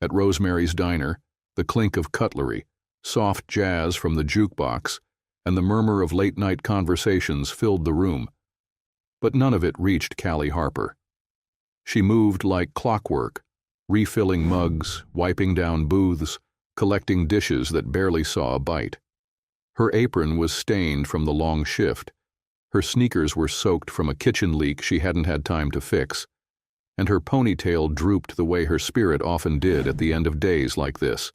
At Rosemary's Diner, the clink of cutlery, soft jazz from the jukebox, and the murmur of late-night conversations filled the room. But none of it reached Callie Harper. She moved like clockwork, refilling mugs, wiping down booths, collecting dishes that barely saw a bite. Her apron was stained from the long shift, her sneakers were soaked from a kitchen leak she hadn't had time to fix, and her ponytail drooped the way her spirit often did at the end of days like this.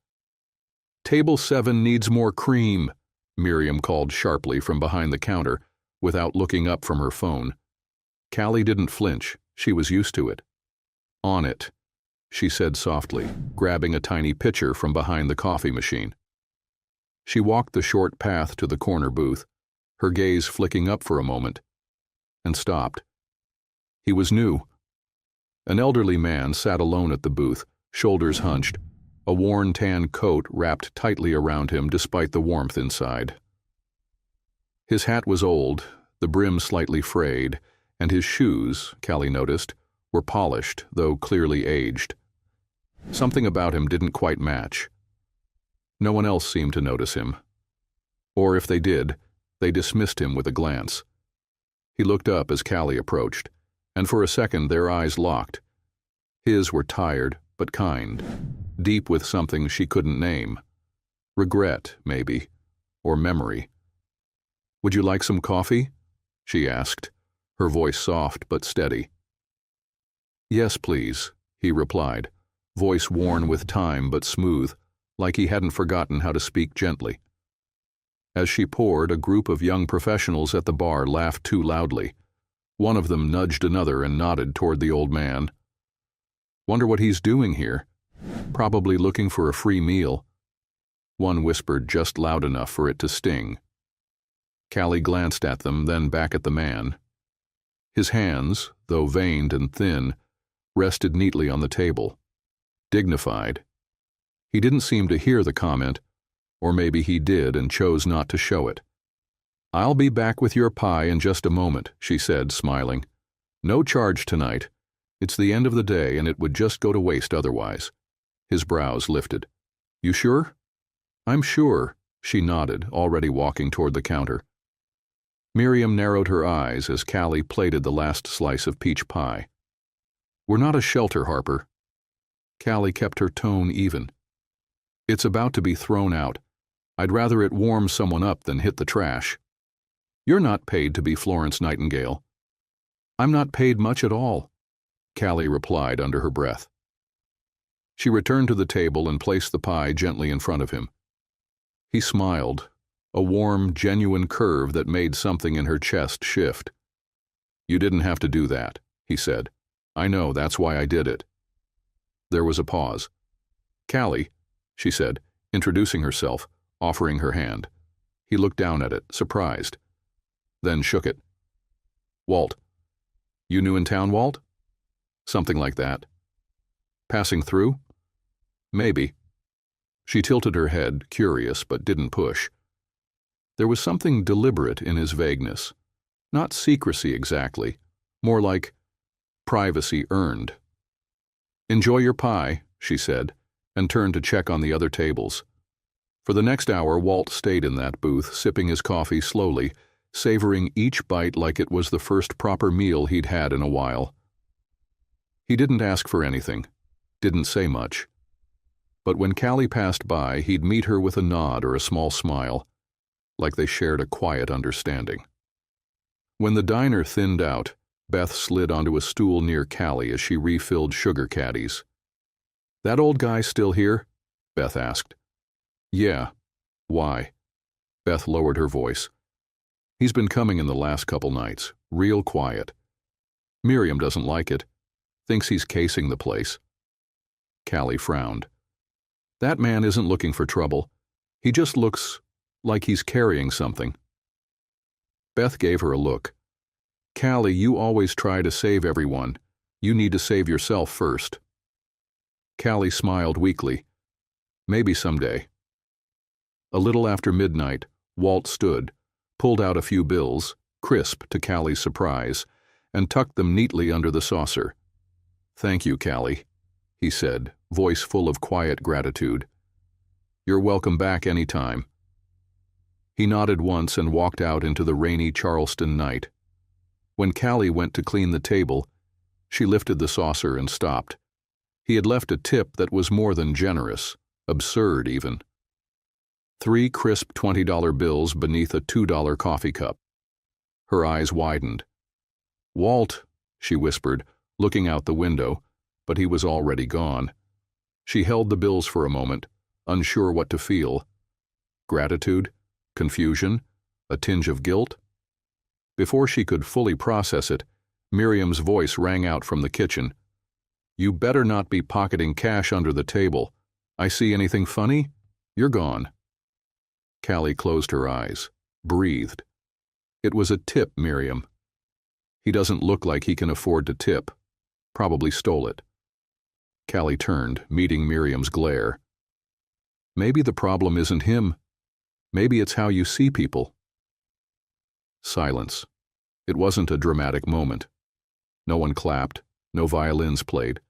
"Table 7 needs more cream," Miriam called sharply from behind the counter, without looking up from her phone. Callie didn't flinch, she was used to it. "On it," she said softly, grabbing a tiny pitcher from behind the coffee machine. She walked the short path to the corner booth, her gaze flicking up for a moment, and stopped. He was new. An elderly man sat alone at the booth, shoulders hunched, a worn tan coat wrapped tightly around him despite the warmth inside. His hat was old, the brim slightly frayed, and his shoes, Callie noticed, were polished, though clearly aged. Something about him didn't quite match. No one else seemed to notice him. Or if they did, they dismissed him with a glance. He looked up as Callie approached, and for a second their eyes locked. His were tired, but kind, deep with something she couldn't name. Regret, maybe, or memory. "Would you like some coffee?" she asked, her voice soft but steady. "Yes, please," he replied, voice worn with time but smooth, like he hadn't forgotten how to speak gently. As she poured, a group of young professionals at the bar laughed too loudly. One of them nudged another and nodded toward the old man. "Wonder what he's doing here. Probably looking for a free meal." One whispered just loud enough for it to sting. Callie glanced at them, then back at the man. His hands, though veined and thin, rested neatly on the table. Dignified. He didn't seem to hear the comment, or maybe he did and chose not to show it. "I'll be back with your pie in just a moment," she said, smiling. "No charge tonight. It's the end of the day and it would just go to waste otherwise." His brows lifted. "You sure?" "I'm sure," she nodded, already walking toward the counter. Miriam narrowed her eyes as Callie plated the last slice of peach pie. "We're not a shelter, Harper." Callie kept her tone even. "It's about to be thrown out. I'd rather it warm someone up than hit the trash." "You're not paid to be Florence Nightingale." "I'm not paid much at all," Callie replied under her breath. She returned to the table and placed the pie gently in front of him. He smiled, a warm, genuine curve that made something in her chest shift. "You didn't have to do that," he said. "I know, that's why I did it." There was a pause. "Callie," she said, introducing herself, offering her hand. He looked down at it, surprised, then shook it. "Walt. You new in town, Walt?" "Something like that." "Passing through?" "Maybe." She tilted her head, curious, but didn't push. There was something deliberate in his vagueness. Not secrecy exactly, more like privacy earned. "Enjoy your pie," she said, and turned to check on the other tables. For the next hour, Walt stayed in that booth, sipping his coffee slowly, savoring each bite like it was the first proper meal he'd had in a while. He didn't ask for anything, didn't say much. But when Callie passed by, he'd meet her with a nod or a small smile, like they shared a quiet understanding. When the diner thinned out, Beth slid onto a stool near Callie as she refilled sugar caddies. "That old guy still here?" Beth asked. "Yeah. Why?" Beth lowered her voice. "He's been coming in the last couple nights, real quiet. Miriam doesn't like it, thinks he's casing the place." Callie frowned. "That man isn't looking for trouble. He just looks like he's carrying something." Beth gave her a look. "Callie, you always try to save everyone. You need to save yourself first." Callie smiled weakly. "Maybe someday." A little after midnight, Walt stood, pulled out a few bills, crisp to Callie's surprise, and tucked them neatly under the saucer. "Thank you, Callie," he said, voice full of quiet gratitude. "You're welcome back any time." He nodded once and walked out into the rainy Charleston night. When Callie went to clean the table, she lifted the saucer and stopped. He had left a tip that was more than generous, absurd even. 3 crisp $20 bills beneath a $2 coffee cup. Her eyes widened. "Walt," she whispered, looking out the window, but he was already gone. She held the bills for a moment, unsure what to feel. Gratitude? Confusion? A tinge of guilt? Before she could fully process it, Miriam's voice rang out from the kitchen. "You better not be pocketing cash under the table. I see anything funny? You're gone." Callie closed her eyes, breathed. It was a tip, Miriam. He doesn't look like he can afford to tip. Probably stole it. Callie turned, meeting Miriam's glare. Maybe the problem isn't him. Maybe it's how you see people. Silence. It wasn't a dramatic moment. No one clapped, no violins played.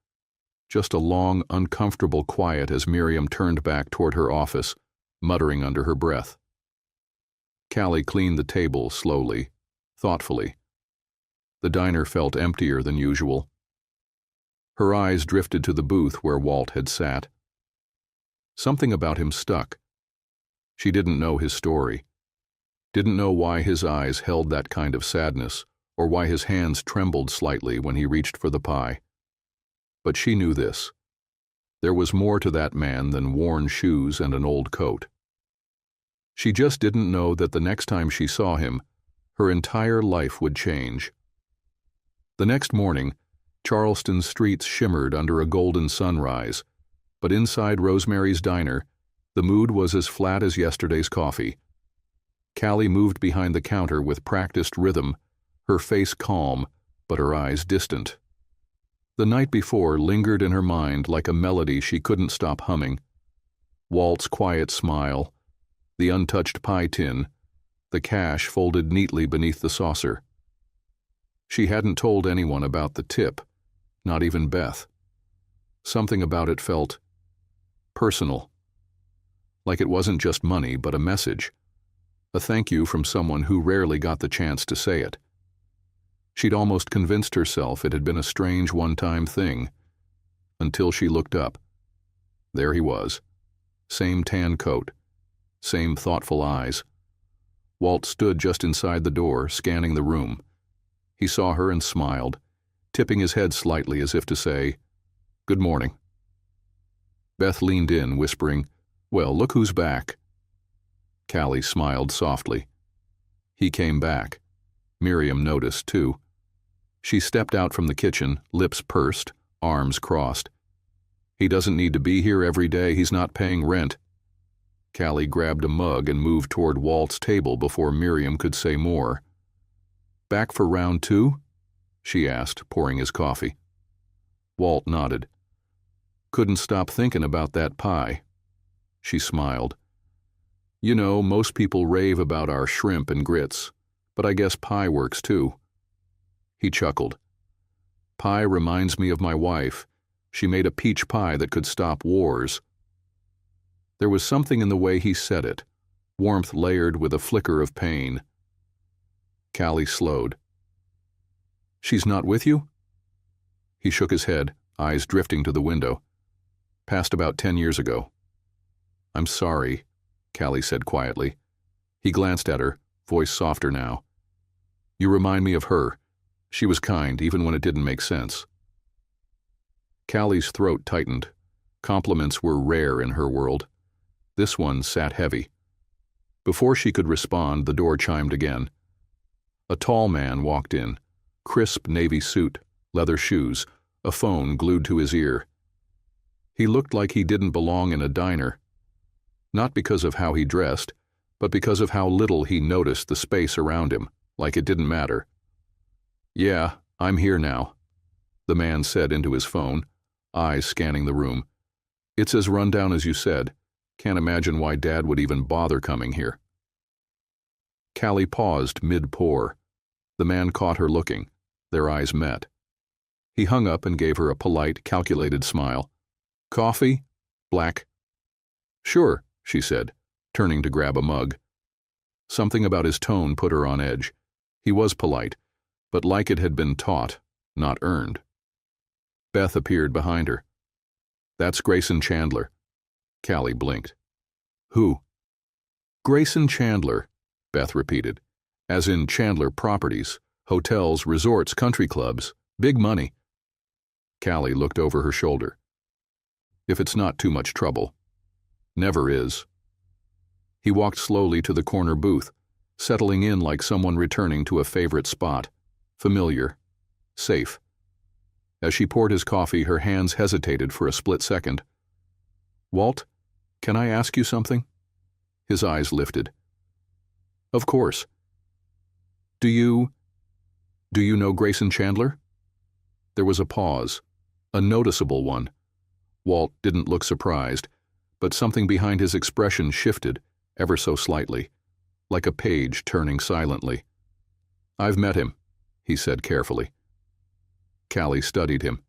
Just a long, uncomfortable quiet as Miriam turned back toward her office, muttering under her breath. Callie cleaned the table slowly, thoughtfully. The diner felt emptier than usual. Her eyes drifted to the booth where Walt had sat. Something about him stuck. She didn't know his story. Didn't know why his eyes held that kind of sadness, or why his hands trembled slightly when he reached for the pie. But she knew this. There was more to that man than worn shoes and an old coat. She just didn't know that the next time she saw him, her entire life would change. The next morning, Charleston's streets shimmered under a golden sunrise, but inside Rosemary's Diner, the mood was as flat as yesterday's coffee. Callie moved behind the counter with practiced rhythm, her face calm, but her eyes distant. The night before lingered in her mind like a melody she couldn't stop humming. Walt's quiet smile, the untouched pie tin, the cash folded neatly beneath the saucer. She hadn't told anyone about the tip, not even Beth. Something about it felt personal. Like it wasn't just money, but a message. A thank you from someone who rarely got the chance to say it. She'd almost convinced herself it had been a strange one-time thing, until she looked up. There he was. Same tan coat. Same thoughtful eyes. Walt stood just inside the door, scanning the room. He saw her and smiled, tipping his head slightly as if to say, "Good morning." Beth leaned in, whispering, "Well, look who's back." Callie smiled softly. He came back. Miriam noticed, too. She stepped out from the kitchen, lips pursed, arms crossed. "He doesn't need to be here every day. He's not paying rent." Callie grabbed a mug and moved toward Walt's table before Miriam could say more. "Back for round 2?" she asked, pouring his coffee. Walt nodded. "Couldn't stop thinking about that pie." She smiled. "You know, most people rave about our shrimp and grits, but I guess pie works too." He chuckled. "Pie reminds me of my wife. She made a peach pie that could stop wars." There was something in the way he said it, warmth layered with a flicker of pain. Callie slowed. "She's not with you?" He shook his head, eyes drifting to the window. "Passed about 10 years ago." "I'm sorry," Callie said quietly. He glanced at her, voice softer now. "You remind me of her. She was kind, even when it didn't make sense." Callie's throat tightened. Compliments were rare in her world. This one sat heavy. Before she could respond, the door chimed again. A tall man walked in, crisp navy suit, leather shoes, a phone glued to his ear. He looked like he didn't belong in a diner. Not because of how he dressed, but because of how little he noticed the space around him, like it didn't matter. "Yeah, I'm here now," the man said into his phone, eyes scanning the room. "It's as rundown as you said. Can't imagine why Dad would even bother coming here." Callie paused mid-pour. The man caught her looking. Their eyes met. He hung up and gave her a polite, calculated smile. Coffee? Black? Sure, she said, turning to grab a mug. Something about his tone put her on edge. He was polite, but like it had been taught, not earned. Beth appeared behind her. That's Grayson Chandler. Callie blinked. Who? Grayson Chandler, Beth repeated, as in Chandler Properties, hotels, resorts, country clubs, big money. Callie looked over her shoulder. If it's not too much trouble. Never is. He walked slowly to the corner booth, settling in like someone returning to a favorite spot. Familiar. Safe. As she poured his coffee, her hands hesitated for a split second. Walt, can I ask you something? His eyes lifted. Of course. Do you know Grayson Chandler? There was a pause, a noticeable one. Walt didn't look surprised, but something behind his expression shifted, ever so slightly, like a page turning silently. I've met him, he said carefully. Callie studied him.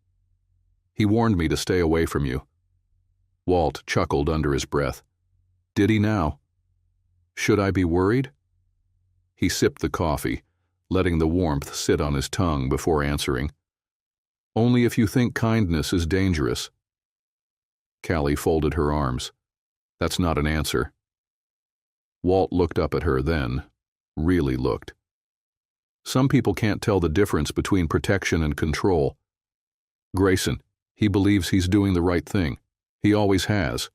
He warned me to stay away from you. Walt chuckled under his breath. Did he now? Should I be worried? He sipped the coffee, letting the warmth sit on his tongue before answering. Only if you think kindness is dangerous. Callie folded her arms. That's not an answer. Walt looked up at her then, really looked. Some people can't tell the difference between protection and control. Grayson, he believes he's doing the right thing. He always has.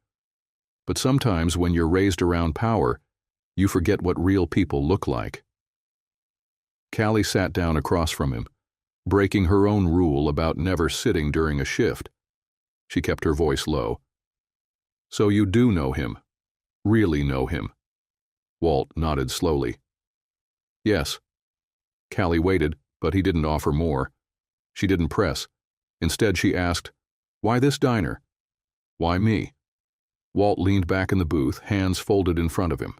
But sometimes when you're raised around power, you forget what real people look like. Callie sat down across from him, breaking her own rule about never sitting during a shift. She kept her voice low. So you do know him. Really know him. Walt nodded slowly. Yes. Callie waited, but he didn't offer more. She didn't press. Instead, she asked, Why this diner? Why me? Walt leaned back in the booth, hands folded in front of him.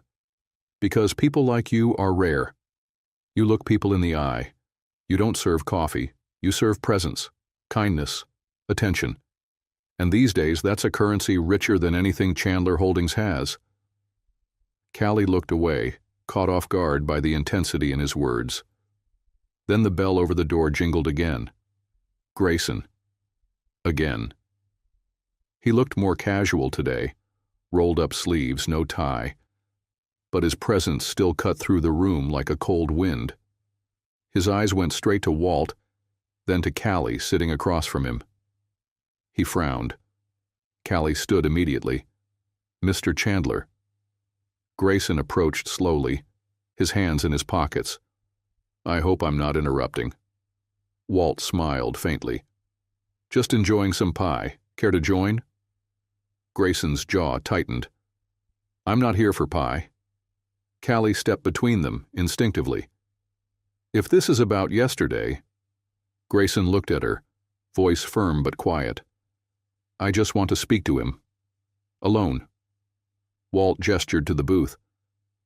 Because people like you are rare. You look people in the eye. You don't serve coffee. You serve presence, kindness, attention. And these days, that's a currency richer than anything Chandler Holdings has. Callie looked away, caught off guard by the intensity in his words. Then the bell over the door jingled again. Grayson. Again. He looked more casual today, rolled up sleeves, no tie. But his presence still cut through the room like a cold wind. His eyes went straight to Walt, then to Callie sitting across from him. He frowned. Callie stood immediately. Mr. Chandler. Grayson approached slowly, his hands in his pockets. I hope I'm not interrupting. Walt smiled faintly. Just enjoying some pie. Care to join? Grayson's jaw tightened. I'm not here for pie. Callie stepped between them, instinctively. If this is about yesterday... Grayson looked at her, voice firm but quiet. I just want to speak to him. Alone. Walt gestured to the booth.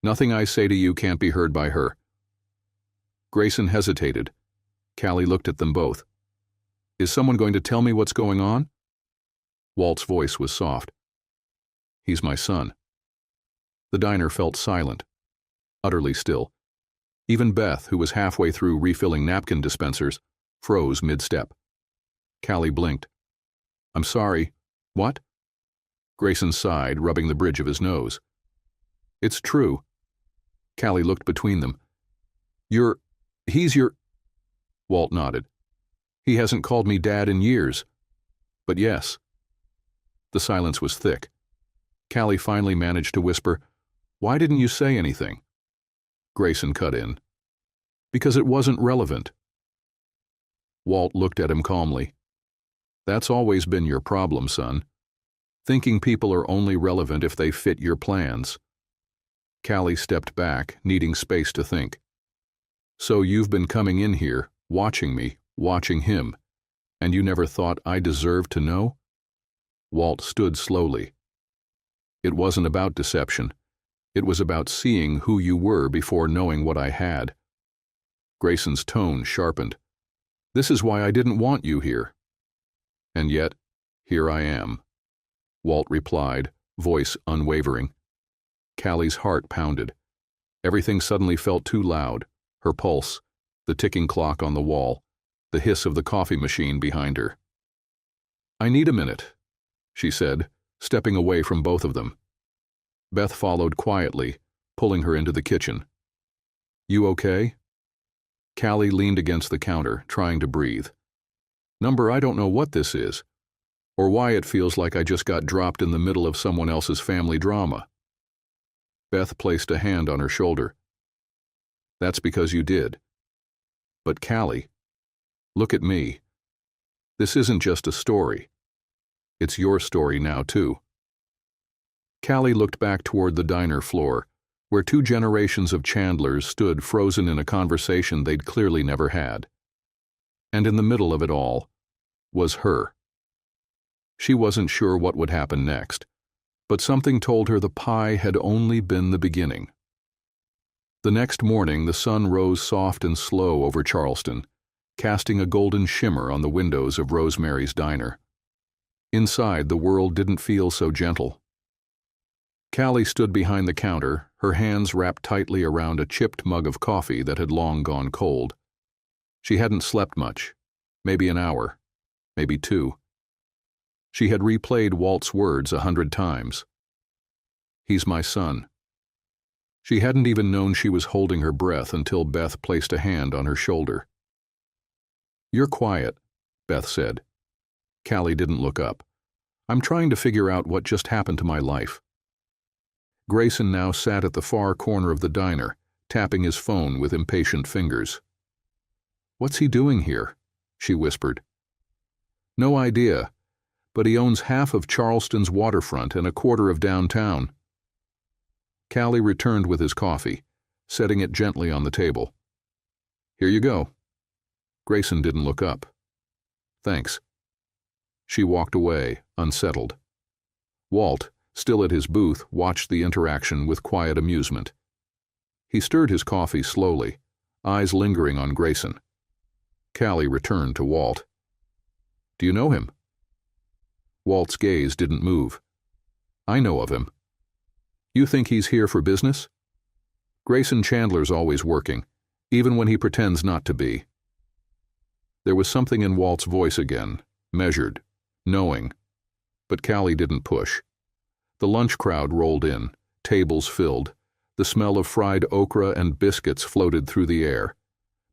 Nothing I say to you can't be heard by her. Grayson hesitated. Callie looked at them both. Is someone going to tell me what's going on? Walt's voice was soft. He's my son. The diner felt silent, utterly still. Even Beth, who was halfway through refilling napkin dispensers, froze mid-step. Callie blinked. I'm sorry. What? Grayson sighed, rubbing the bridge of his nose. It's true. Callie looked between them. He's your... Walt nodded. He hasn't called me Dad in years. But yes. The silence was thick. Callie finally managed to whisper, Why didn't you say anything? Grayson cut in. Because it wasn't relevant. Walt looked at him calmly. That's always been your problem, son. Thinking people are only relevant if they fit your plans. Callie stepped back, needing space to think. So you've been coming in here, watching me, watching him, and you never thought I deserved to know? Walt stood slowly. It wasn't about deception. It was about seeing who you were before knowing what I had. Grayson's tone sharpened. This is why I didn't want you here. And yet, here I am. Walt replied, voice unwavering. Callie's heart pounded. Everything suddenly felt too loud. Her pulse, the ticking clock on the wall, the hiss of the coffee machine behind her. "I need a minute," she said, stepping away from both of them. Beth followed quietly, pulling her into the kitchen. "You okay?" Callie leaned against the counter, trying to breathe. "Number, I don't know what this is, or why it feels like I just got dropped in the middle of someone else's family drama." Beth placed a hand on her shoulder. "That's because you did. But Callie, look at me. This isn't just a story. It's your story now, too." Callie looked back toward the diner floor, where 2 generations of Chandlers stood frozen in a conversation they'd clearly never had. And in the middle of it all was her. She wasn't sure what would happen next, but something told her the pie had only been the beginning. The next morning, the sun rose soft and slow over Charleston, casting a golden shimmer on the windows of Rosemary's Diner. Inside, the world didn't feel so gentle. Callie stood behind the counter, her hands wrapped tightly around a chipped mug of coffee that had long gone cold. She hadn't slept much, maybe an hour, maybe 2. She had replayed Walt's words 100 times. "He's my son." She hadn't even known she was holding her breath until Beth placed a hand on her shoulder. "You're quiet," Beth said. Callie didn't look up. "I'm trying to figure out what just happened to my life." Grayson now sat at the far corner of the diner, tapping his phone with impatient fingers. "What's he doing here?" she whispered. "No idea, but he owns half of Charleston's waterfront and a quarter of downtown." Callie returned with his coffee, setting it gently on the table. "Here you go." Grayson didn't look up. "Thanks." She walked away, unsettled. Walt, still at his booth, watched the interaction with quiet amusement. He stirred his coffee slowly, eyes lingering on Grayson. Callie returned to Walt. "Do you know him?" Walt's gaze didn't move. "I know of him." "You think he's here for business?" "Grayson Chandler's always working, even when he pretends not to be." There was something in Walt's voice again, measured, knowing, but Callie didn't push. The lunch crowd rolled in, tables filled. The smell of fried okra and biscuits floated through the air.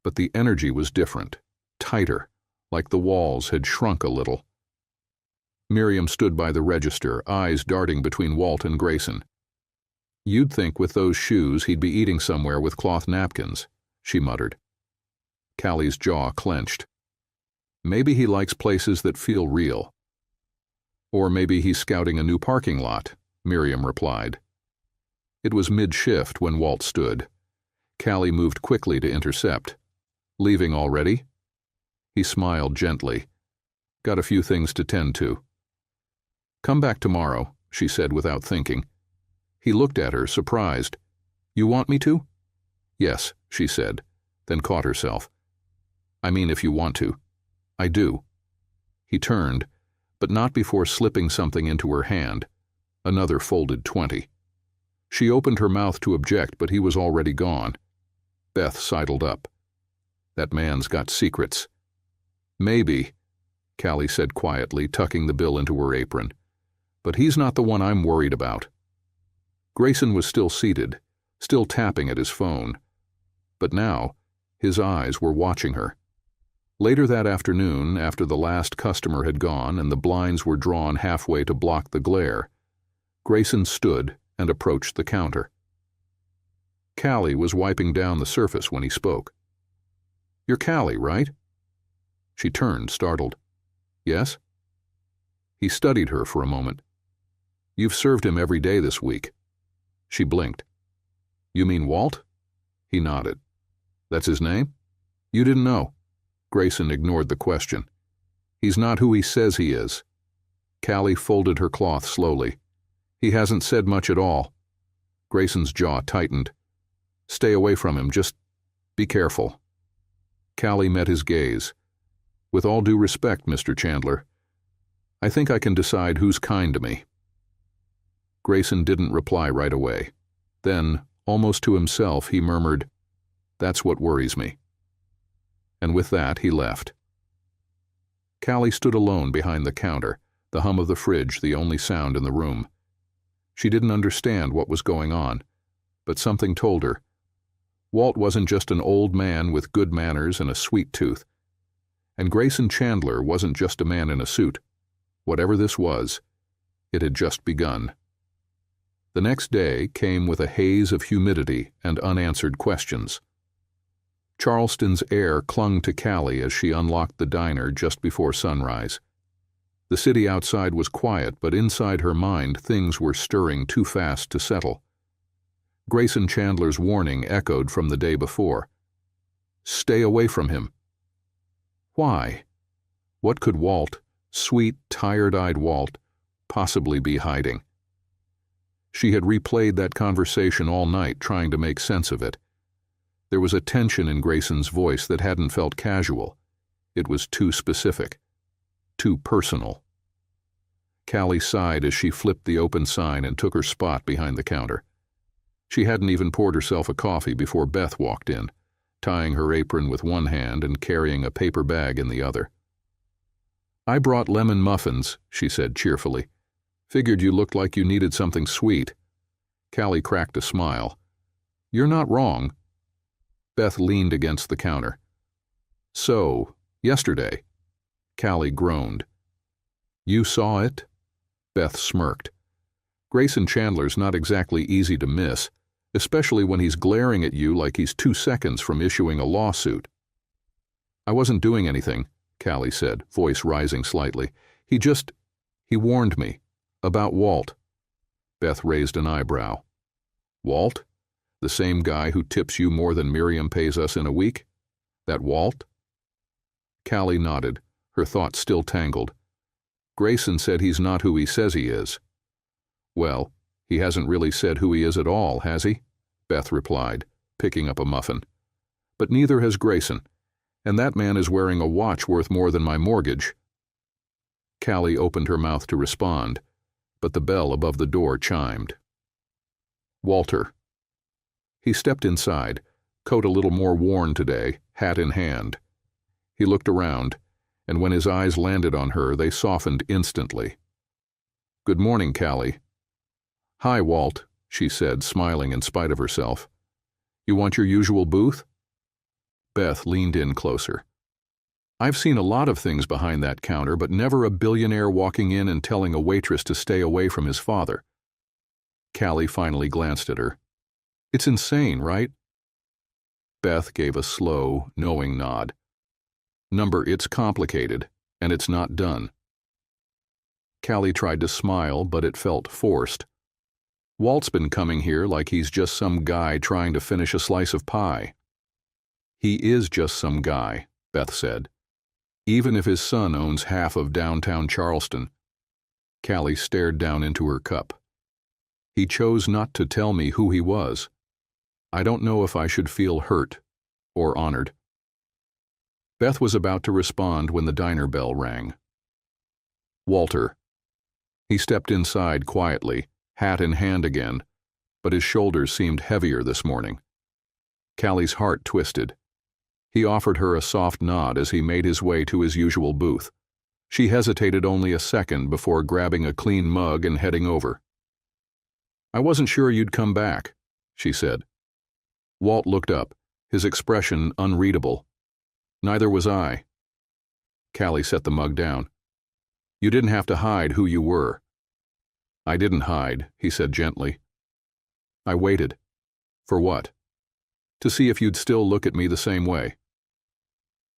But the energy was different, tighter, like the walls had shrunk a little. Miriam stood by the register, eyes darting between Walt and Grayson. "You'd think with those shoes he'd be eating somewhere with cloth napkins," she muttered. Callie's jaw clenched. "Maybe he likes places that feel real." "Or maybe he's scouting a new parking lot," Miriam replied. It was mid-shift when Walt stood. Callie moved quickly to intercept. "Leaving already?" He smiled gently. "Got a few things to tend to." "Come back tomorrow," she said without thinking. He looked at her, surprised. "You want me to?" "Yes," she said, then caught herself. "I mean if you want to." "I do." He turned, but not before slipping something into her hand, another folded 20. She opened her mouth to object, but he was already gone. Beth sidled up. "That man's got secrets." "Maybe," Callie said quietly, tucking the bill into her apron. "But he's not the one I'm worried about." Grayson was still seated, still tapping at his phone. But now, his eyes were watching her. Later that afternoon, after the last customer had gone and the blinds were drawn halfway to block the glare, Grayson stood and approached the counter. Callie was wiping down the surface when he spoke. "You're Callie, right?" She turned, startled. "Yes?" He studied her for a moment. "You've served him every day this week." She blinked. "You mean Walt?" He nodded. "That's his name?" "You didn't know." Grayson ignored the question. "He's not who he says he is." Callie folded her cloth slowly. "He hasn't said much at all." Grayson's jaw tightened. "Stay away from him, just be careful." Callie met his gaze. "With all due respect, Mr. Chandler, I think I can decide who's kind to me." Grayson didn't reply right away. Then, almost to himself, he murmured, "That's what worries me." And with that, he left. Callie stood alone behind the counter, the hum of the fridge the only sound in the room. She didn't understand what was going on, but something told her. Walt wasn't just an old man with good manners and a sweet tooth. And Grayson Chandler wasn't just a man in a suit. Whatever this was, it had just begun. The next day came with a haze of humidity and unanswered questions. Charleston's air clung to Callie as she unlocked the diner just before sunrise. The city outside was quiet, but inside her mind things were stirring too fast to settle. Grayson Chandler's warning echoed from the day before. Stay away from him. Why? What could Walt, sweet, tired-eyed Walt, possibly be hiding? She had replayed that conversation all night, trying to make sense of it. There was a tension in Grayson's voice that hadn't felt casual. It was too specific, too personal. Callie sighed as she flipped the open sign and took her spot behind the counter. She hadn't even poured herself a coffee before Beth walked in, tying her apron with one hand and carrying a paper bag in the other. "I brought lemon muffins," she said cheerfully. "Figured you looked like you needed something sweet." Callie cracked a smile. "You're not wrong." Beth leaned against the counter. "So, yesterday." Callie groaned. "You saw it?" Beth smirked. Grayson Chandler's not exactly easy to miss, especially when he's glaring at you like he's 2 seconds from issuing a lawsuit. "I wasn't doing anything," Callie said, voice rising slightly. He warned me. About Walt." Beth raised an eyebrow. "Walt? The same guy who tips you more than Miriam pays us in a week? That Walt?" Callie nodded, her thoughts still tangled. "Grayson said he's not who he says he is." "Well, he hasn't really said who he is at all, has he?" Beth replied, picking up a muffin. "But neither has Grayson, and that man is wearing a watch worth more than my mortgage." Callie opened her mouth to respond, but the bell above the door chimed. Walter. He stepped inside, coat a little more worn today, hat in hand. He looked around, and when his eyes landed on her, they softened instantly. "Good morning, Callie." "Hi, Walt," she said, smiling in spite of herself. "You want your usual booth?" Beth leaned in closer. "I've seen a lot of things behind that counter, but never a billionaire walking in and telling a waitress to stay away from his father." Callie finally glanced at her. "It's insane, right?" Beth gave a slow, knowing nod. It's complicated, and it's not done." Callie tried to smile, but it felt forced. "Walt's been coming here like he's just some guy trying to finish a slice of pie." "He is just some guy," Beth said. "Even if his son owns half of downtown Charleston." Callie stared down into her cup. "He chose not to tell me who he was. I don't know if I should feel hurt or honored." Beth was about to respond when the diner bell rang. Walter. He stepped inside quietly, hat in hand again, but his shoulders seemed heavier this morning. Callie's heart twisted. He offered her a soft nod as he made his way to his usual booth. She hesitated only a second before grabbing a clean mug and heading over. "I wasn't sure you'd come back," she said. Walt looked up, his expression unreadable. "Neither was I." Callie set the mug down. "You didn't have to hide who you were." "I didn't hide," he said gently. "I waited." "For what?" "To see if you'd still look at me the same way."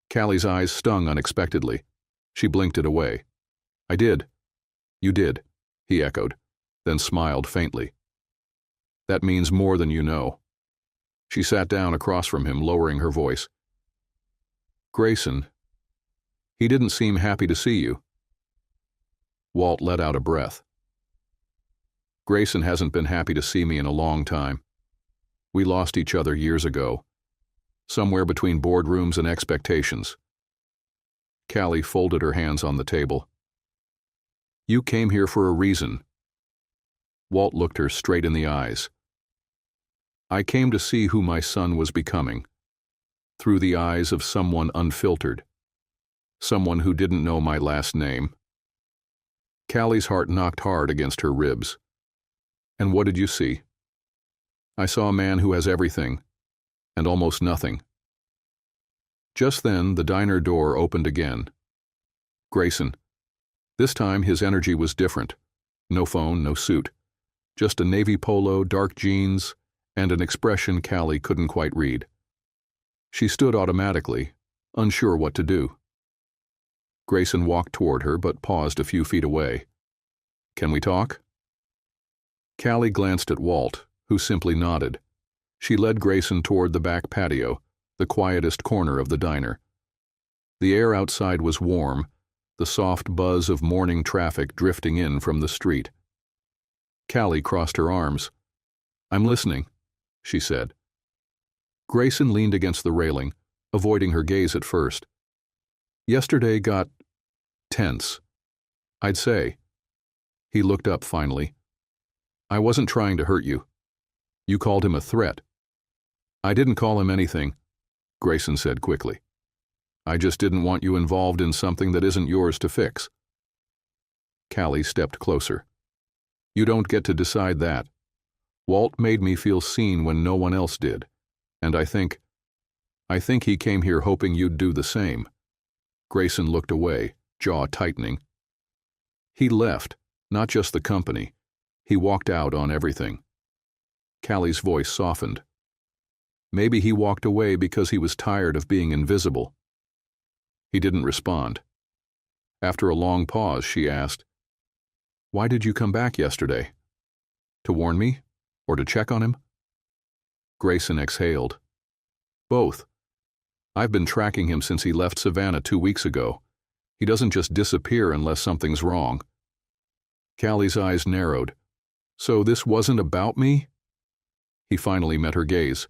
Callie's eyes stung unexpectedly. She blinked it away. "I did." "You did," he echoed, then smiled faintly. "That means more than you know." She sat down across from him, lowering her voice. "Grayson, he didn't seem happy to see you." Walt let out a breath. "Grayson hasn't been happy to see me in a long time. We lost each other years ago, somewhere between boardrooms and expectations." Callie folded her hands on the table. "You came here for a reason." Walt looked her straight in the eyes. I came to see who my son was becoming, through the eyes of someone unfiltered, someone who didn't know my last name. Callie's heart knocked hard against her ribs. And what did you see? I saw a man who has everything, and almost nothing. Just then, the diner door opened again. Grayson. This time, his energy was different. No phone, no suit. Just a navy polo, dark jeans, and an expression Callie couldn't quite read. She stood automatically, unsure what to do. Grayson walked toward her, but paused a few feet away. Can we talk? Callie glanced at Walt, who simply nodded. She led Grayson toward the back patio, the quietest corner of the diner. The air outside was warm, the soft buzz of morning traffic drifting in from the street. Callie crossed her arms. I'm listening, she said. Grayson leaned against the railing, avoiding her gaze at first. Yesterday got tense, I'd say. He looked up finally. I wasn't trying to hurt you. You called him a threat. I didn't call him anything, Grayson said quickly. I just didn't want you involved in something that isn't yours to fix. Callie stepped closer. You don't get to decide that. Walt made me feel seen when no one else did, and I think he came here hoping you'd do the same. Grayson looked away, jaw tightening. He left, not just the company. He walked out on everything. Callie's voice softened. Maybe he walked away because he was tired of being invisible. He didn't respond. After a long pause, she asked, Why did you come back yesterday? To warn me? Or to check on him? Grayson exhaled. Both. I've been tracking him since he left Savannah 2 weeks ago. He doesn't just disappear unless something's wrong. Callie's eyes narrowed. So this wasn't about me? He finally met her gaze.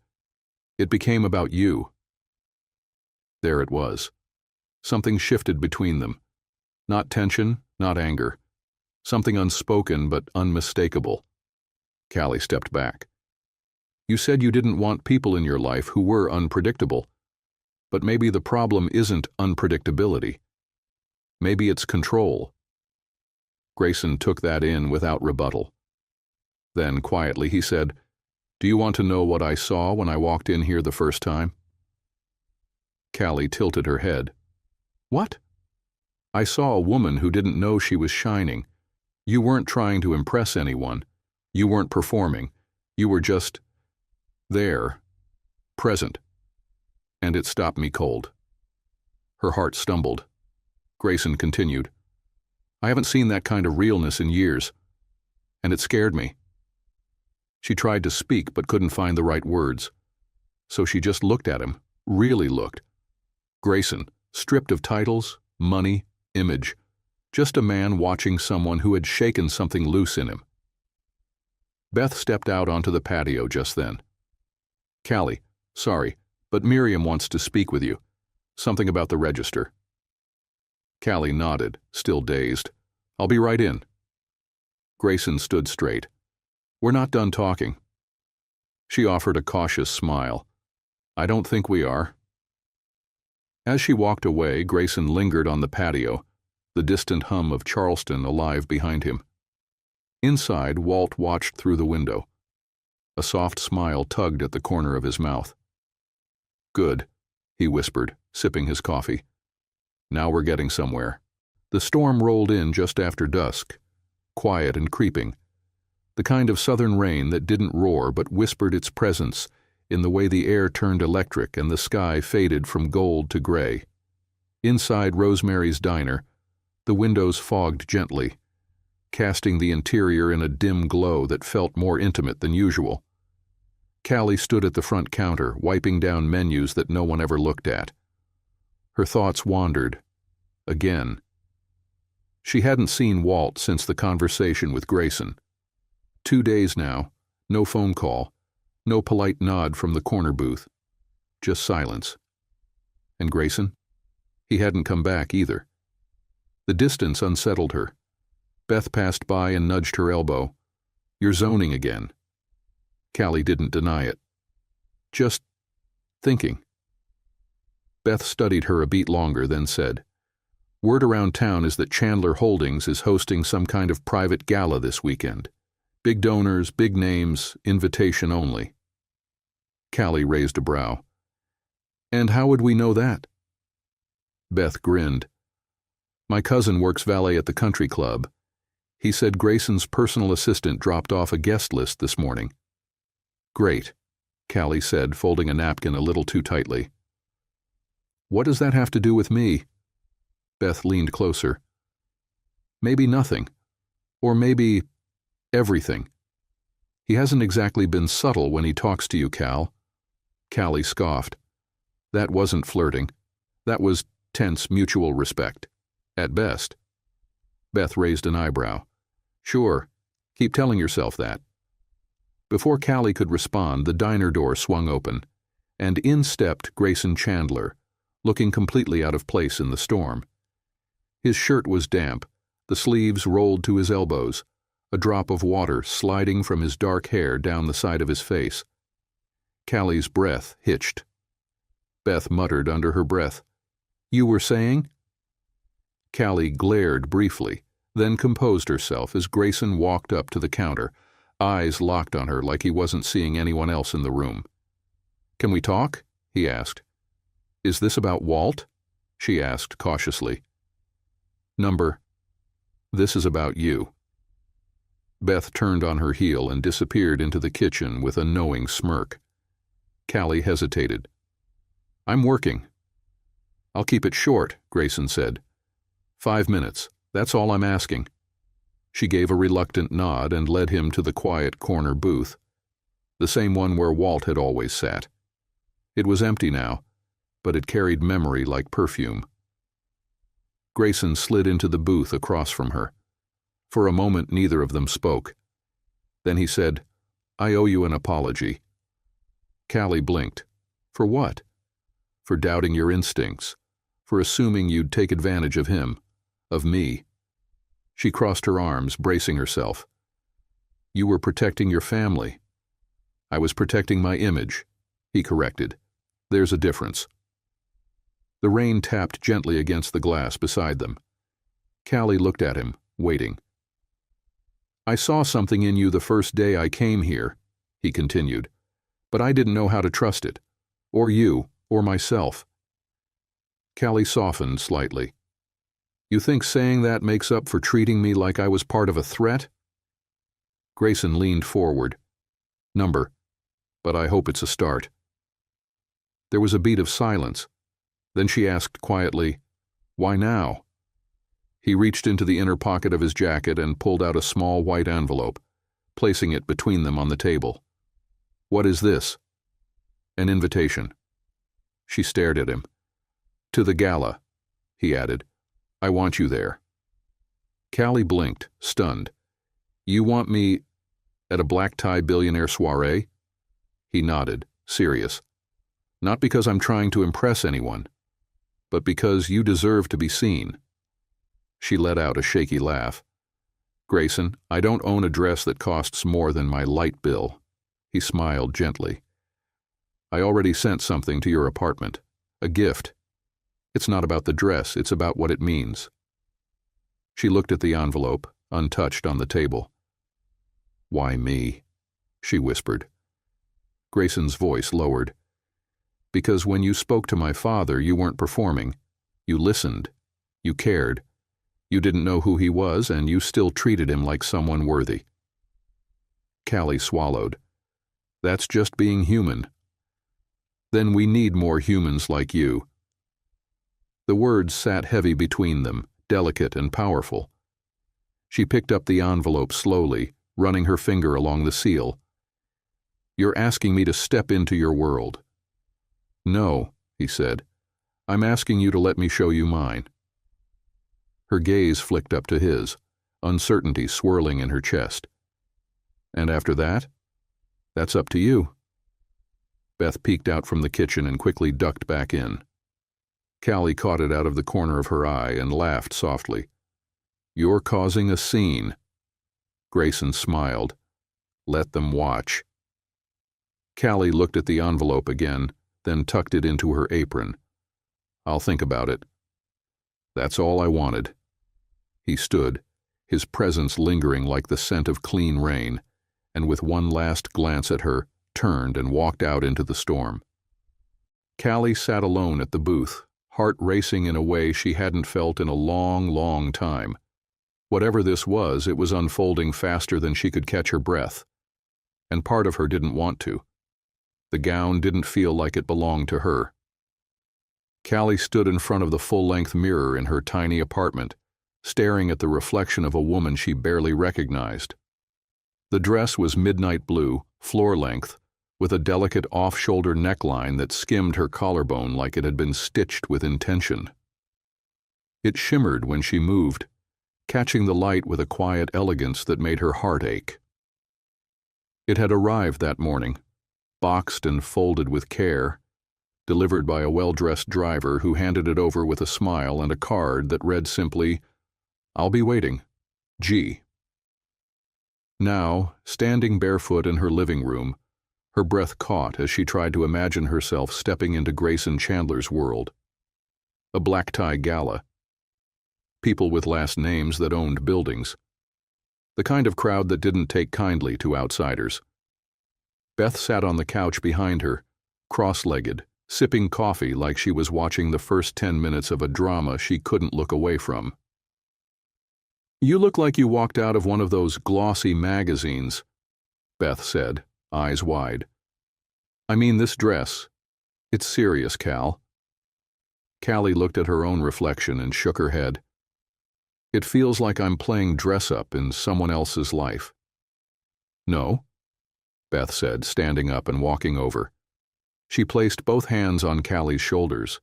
It became about you. There it was. Something shifted between them. Not tension, not anger. Something unspoken but unmistakable. Callie stepped back. You said you didn't want people in your life who were unpredictable. But maybe the problem isn't unpredictability. Maybe it's control. Grayson took that in without rebuttal. Then, quietly, he said, Do you want to know what I saw when I walked in here the first time? Callie tilted her head. What? I saw a woman who didn't know she was shining. You weren't trying to impress anyone. You weren't performing. You were just there, present. And it stopped me cold. Her heart stumbled. Grayson continued. I haven't seen that kind of realness in years, and it scared me. She tried to speak but couldn't find the right words. So she just looked at him, really looked. Grayson, stripped of titles, money, image, just a man watching someone who had shaken something loose in him. Beth stepped out onto the patio just then. Callie, sorry, but Miriam wants to speak with you. Something about the register. Callie nodded, still dazed. I'll be right in. Grayson stood straight. We're not done talking. She offered a cautious smile. I don't think we are. As she walked away, Grayson lingered on the patio, the distant hum of Charleston alive behind him. Inside, Walt watched through the window. A soft smile tugged at the corner of his mouth. Good, he whispered, sipping his coffee. Now we're getting somewhere. The storm rolled in just after dusk, quiet and creeping. The kind of southern rain that didn't roar but whispered its presence in the way the air turned electric and the sky faded from gold to gray. Inside Rosemary's Diner, the windows fogged gently, casting the interior in a dim glow that felt more intimate than usual. Callie stood at the front counter, wiping down menus that no one ever looked at. Her thoughts wandered. Again. She hadn't seen Walt since the conversation with Grayson. 2 days now, no phone call, no polite nod from the corner booth. Just silence. And Grayson? He hadn't come back either. The distance unsettled her. Beth passed by and nudged her elbow. You're zoning again. Callie didn't deny it. Just thinking. Beth studied her a beat longer, then said, Word around town is that Chandler Holdings is hosting some kind of private gala this weekend. Big donors, big names, invitation only. Callie raised a brow. And how would we know that? Beth grinned. My cousin works valet at the country club. He said Grayson's personal assistant dropped off a guest list this morning. Great, Callie said, folding a napkin a little too tightly. What does that have to do with me? Beth leaned closer. Maybe nothing. Or maybe everything. He hasn't exactly been subtle when he talks to you, Cal. Callie scoffed. That wasn't flirting. That was tense mutual respect. At best. Beth raised an eyebrow. Sure. Keep telling yourself that. Before Callie could respond, the diner door swung open, and in stepped Grayson Chandler, looking completely out of place in the storm. His shirt was damp, the sleeves rolled to his elbows, a drop of water sliding from his dark hair down the side of his face. Callie's breath hitched. Beth muttered under her breath, You were saying? Callie glared briefly, then composed herself as Grayson walked up to the counter, eyes locked on her like he wasn't seeing anyone else in the room. Can we talk? He asked. Is this about Walt? She asked cautiously. Number. This is about you. Beth turned on her heel and disappeared into the kitchen with a knowing smirk. Callie hesitated. I'm working. I'll keep it short, Grayson said. 5 minutes. That's all I'm asking. She gave a reluctant nod and led him to the quiet corner booth, the same one where Walt had always sat. It was empty now, but it carried memory like perfume. Grayson slid into the booth across from her. For a moment neither of them spoke. Then he said, I owe you an apology. Callie blinked. For what? For doubting your instincts, for assuming you'd take advantage of him, of me. She crossed her arms, bracing herself. You were protecting your family. I was protecting my image, he corrected. There's a difference. The rain tapped gently against the glass beside them. Callie looked at him, waiting. I saw something in you the first day I came here, he continued, but I didn't know how to trust it, or you, or myself. Callie softened slightly. You think saying that makes up for treating me like I was part of a threat? Grayson leaned forward. Number, but I hope it's a start. There was a beat of silence. Then she asked quietly, Why now? He reached into the inner pocket of his jacket and pulled out a small white envelope, placing it between them on the table. What is this? An invitation. She stared at him. To the gala, he added. I want you there. Callie blinked, stunned. You want me at a black-tie billionaire soiree? He nodded, serious. Not because I'm trying to impress anyone, but because you deserve to be seen. She let out a shaky laugh. Grayson, I don't own a dress that costs more than my light bill. He smiled gently. I already sent something to your apartment. A gift. It's not about the dress, it's about what it means. She looked at the envelope, untouched on the table. Why me? She whispered. Grayson's voice lowered. Because when you spoke to my father, you weren't performing. You listened. You cared. You didn't know who he was, and you still treated him like someone worthy. Callie swallowed. That's just being human. Then we need more humans like you. The words sat heavy between them, delicate and powerful. She picked up the envelope slowly, running her finger along the seal. You're asking me to step into your world. No, he said. I'm asking you to let me show you mine. Her gaze flicked up to his, uncertainty swirling in her chest. And after that? That's up to you. Beth peeked out from the kitchen and quickly ducked back in. Callie caught it out of the corner of her eye and laughed softly. You're causing a scene. Grayson smiled. Let them watch. Callie looked at the envelope again, then tucked it into her apron. I'll think about it. That's all I wanted. He stood, his presence lingering like the scent of clean rain, and with one last glance at her, turned and walked out into the storm. Callie sat alone at the booth, heart racing in a way she hadn't felt in a long, long time. Whatever this was, it was unfolding faster than she could catch her breath. And part of her didn't want to. The gown didn't feel like it belonged to her. Callie stood in front of the full-length mirror in her tiny apartment, staring at the reflection of a woman she barely recognized. The dress was midnight blue, floor-length, with a delicate off-shoulder neckline that skimmed her collarbone like it had been stitched with intention. It shimmered when she moved, catching the light with a quiet elegance that made her heart ache. It had arrived that morning, boxed and folded with care, delivered by a well-dressed driver who handed it over with a smile and a card that read simply, "I'll be waiting. G." Now, standing barefoot in her living room, her breath caught as she tried to imagine herself stepping into Grayson Chandler's world. A black-tie gala. People with last names that owned buildings. The kind of crowd that didn't take kindly to outsiders. Beth sat on the couch behind her, cross-legged, sipping coffee like she was watching the first 10 minutes of a drama she couldn't look away from. "You look like you walked out of one of those glossy magazines," Beth said, eyes wide. "I mean this dress. It's serious, Cal." Callie looked at her own reflection and shook her head. "It feels like I'm playing dress-up in someone else's life." "No," Beth said, standing up and walking over. She placed both hands on Callie's shoulders.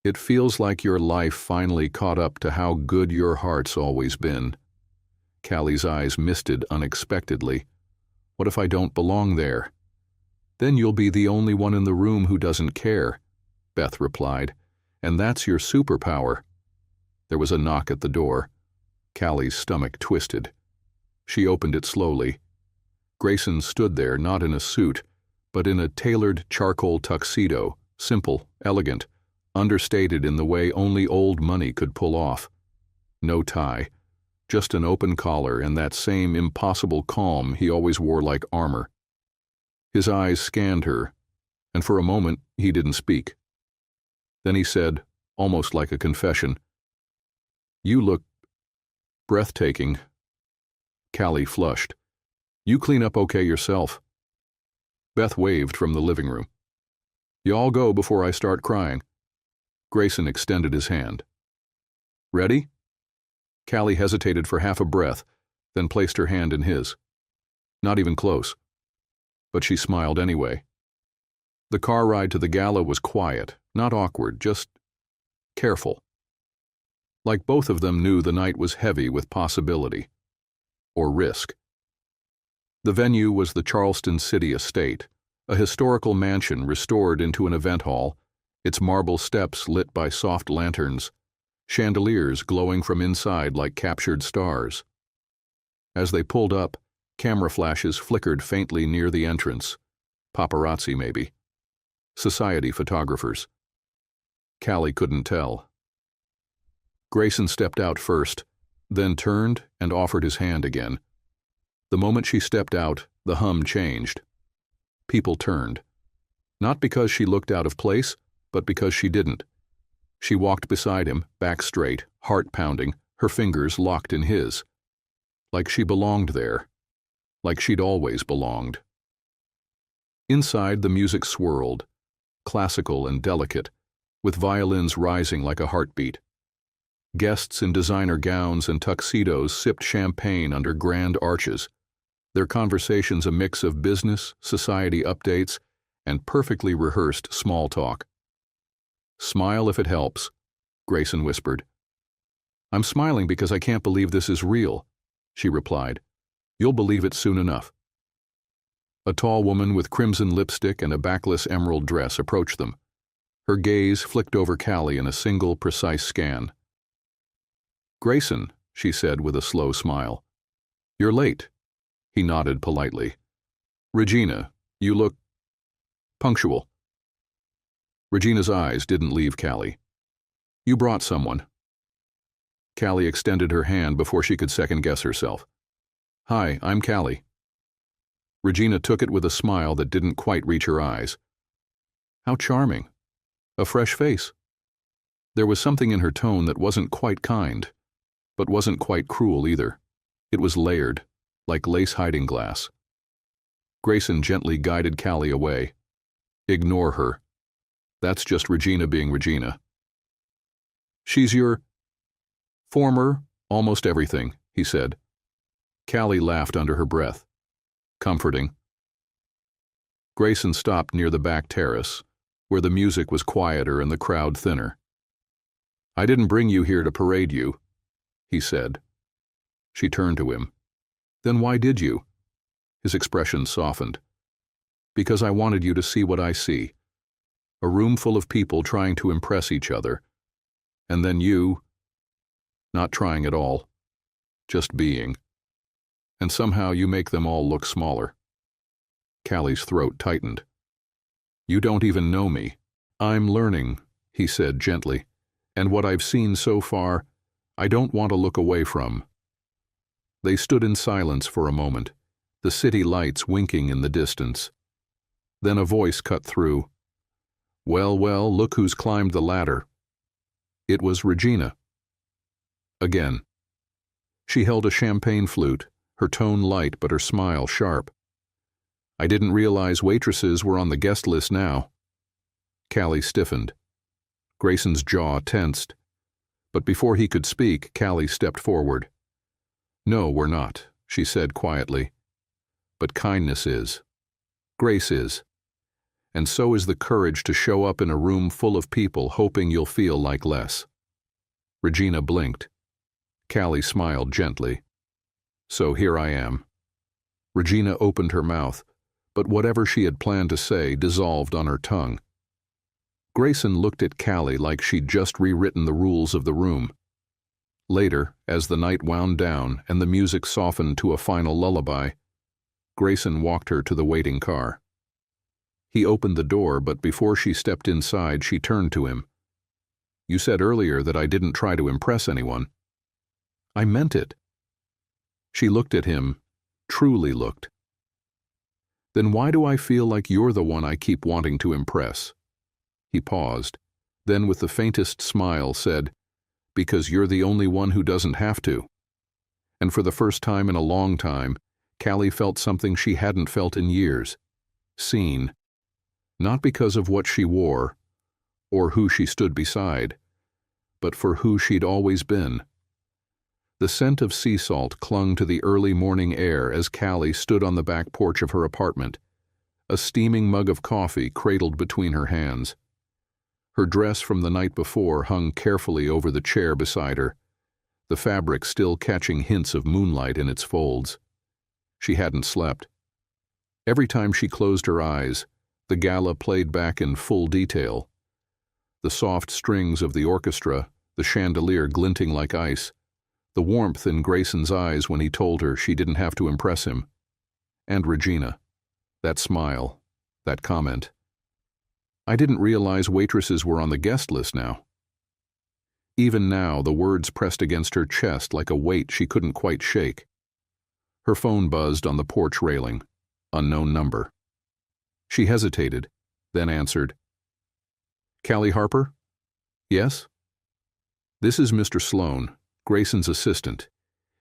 "It feels like your life finally caught up to how good your heart's always been." Callie's eyes misted unexpectedly. "What if I don't belong there?" "Then you'll be the only one in the room who doesn't care," Beth replied. "And that's your superpower." There was a knock at the door. Callie's stomach twisted. She opened it slowly. Grayson stood there, not in a suit, but in a tailored charcoal tuxedo, simple, elegant, understated in the way only old money could pull off. No tie, just an open collar and that same impossible calm he always wore like armor. His eyes scanned her, and for a moment he didn't speak. Then he said, almost like a confession, "You look breathtaking." Callie flushed. "You clean up okay yourself." Beth waved from the living room. "Y'all go before I start crying." Grayson extended his hand. "Ready?" Callie hesitated for half a breath, then placed her hand in his. Not even close. But she smiled anyway. The car ride to the gala was quiet, not awkward, just careful. Like both of them knew the night was heavy with possibility. Or risk. The venue was the Charleston City Estate, a historical mansion restored into an event hall, its marble steps lit by soft lanterns, chandeliers glowing from inside like captured stars. As they pulled up, camera flashes flickered faintly near the entrance. Paparazzi, maybe. Society photographers. Callie couldn't tell. Grayson stepped out first, then turned and offered his hand again. The moment she stepped out, the hum changed. People turned. Not because she looked out of place, but because she didn't. She walked beside him, back straight, heart pounding, her fingers locked in his. Like she belonged there. Like she'd always belonged. Inside, the music swirled, classical and delicate, with violins rising like a heartbeat. Guests in designer gowns and tuxedos sipped champagne under grand arches, their conversations a mix of business, society updates, and perfectly rehearsed small talk. "Smile if it helps," Grayson whispered. "I'm smiling because I can't believe this is real," she replied. "You'll believe it soon enough." A tall woman with crimson lipstick and a backless emerald dress approached them. Her gaze flicked over Callie in a single, precise scan. "Grayson," she said with a slow smile. "You're late." He nodded politely. Regina, you look punctual. Regina's eyes didn't leave Callie. You brought someone. Callie extended her hand before she could second-guess herself. Hi, I'm Callie. Regina took it with a smile that didn't quite reach her eyes. How charming. A fresh face. There was something in her tone that wasn't quite kind, but wasn't quite cruel either. It was layered, like lace hiding glass. Grayson gently guided Callie away. Ignore her. That's just Regina being Regina. She's your former almost everything, he said. Callie laughed under her breath. Comforting. Grayson stopped near the back terrace, where the music was quieter and the crowd thinner. I didn't bring you here to parade you, he said. She turned to him. Then why did you? His expression softened. Because I wanted you to see what I see. A room full of people trying to impress each other. And then you, not trying at all, just being. And somehow you make them all look smaller. Callie's throat tightened. You don't even know me. I'm learning, he said gently, and what I've seen so far, I don't want to look away from. They stood in silence for a moment, the city lights winking in the distance. Then a voice cut through. Well, well, look who's climbed the ladder. It was Regina. Again. She held a champagne flute, her tone light but her smile sharp. I didn't realize waitresses were on the guest list now. Callie stiffened. Grayson's jaw tensed. But before he could speak, Callie stepped forward. No, we're not, she said quietly. But kindness is. Grace is. And so is the courage to show up in a room full of people hoping you'll feel like less. Regina blinked. Callie smiled gently. So here I am. Regina opened her mouth, but whatever she had planned to say dissolved on her tongue. Grayson looked at Callie like she'd just rewritten the rules of the room. Later, as the night wound down and the music softened to a final lullaby, Grayson walked her to the waiting car. He opened the door, but before she stepped inside, she turned to him. You said earlier that I didn't try to impress anyone. I meant it. She looked at him, truly looked. Then why do I feel like you're the one I keep wanting to impress? He paused, then with the faintest smile said, Because you're the only one who doesn't have to. And for the first time in a long time, Callie felt something she hadn't felt in years. Seen. Not because of what she wore, or who she stood beside, but for who she'd always been. The scent of sea salt clung to the early morning air as Callie stood on the back porch of her apartment, a steaming mug of coffee cradled between her hands. Her dress from the night before hung carefully over the chair beside her, the fabric still catching hints of moonlight in its folds. She hadn't slept. Every time she closed her eyes, the gala played back in full detail. The soft strings of the orchestra, the chandelier glinting like ice, the warmth in Grayson's eyes when he told her she didn't have to impress him. And Regina. That smile. That comment. I didn't realize waitresses were on the guest list now. Even now, the words pressed against her chest like a weight she couldn't quite shake. Her phone buzzed on the porch railing. Unknown number. She hesitated, then answered. Callie Harper? Yes? This is Mr. Sloan, Grayson's assistant.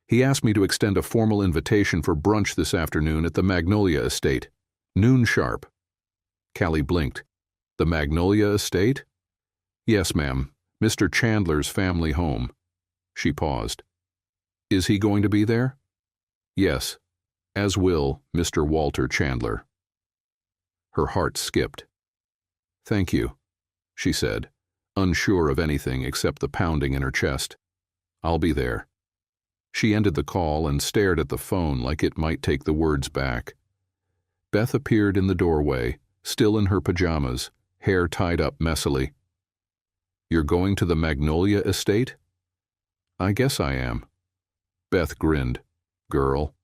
He asked me to extend a formal invitation for brunch this afternoon at the Magnolia Estate. Noon sharp. Callie blinked. The Magnolia Estate? Yes, ma'am. Mr. Chandler's family home. She paused. Is he going to be there? Yes, as will Mr. Walter Chandler. Her heart skipped. Thank you, she said, unsure of anything except the pounding in her chest. I'll be there. She ended the call and stared at the phone like it might take the words back. Beth appeared in the doorway, still in her pajamas, hair tied up messily. You're going to the Magnolia Estate? I guess I am. Beth grinned. Girl,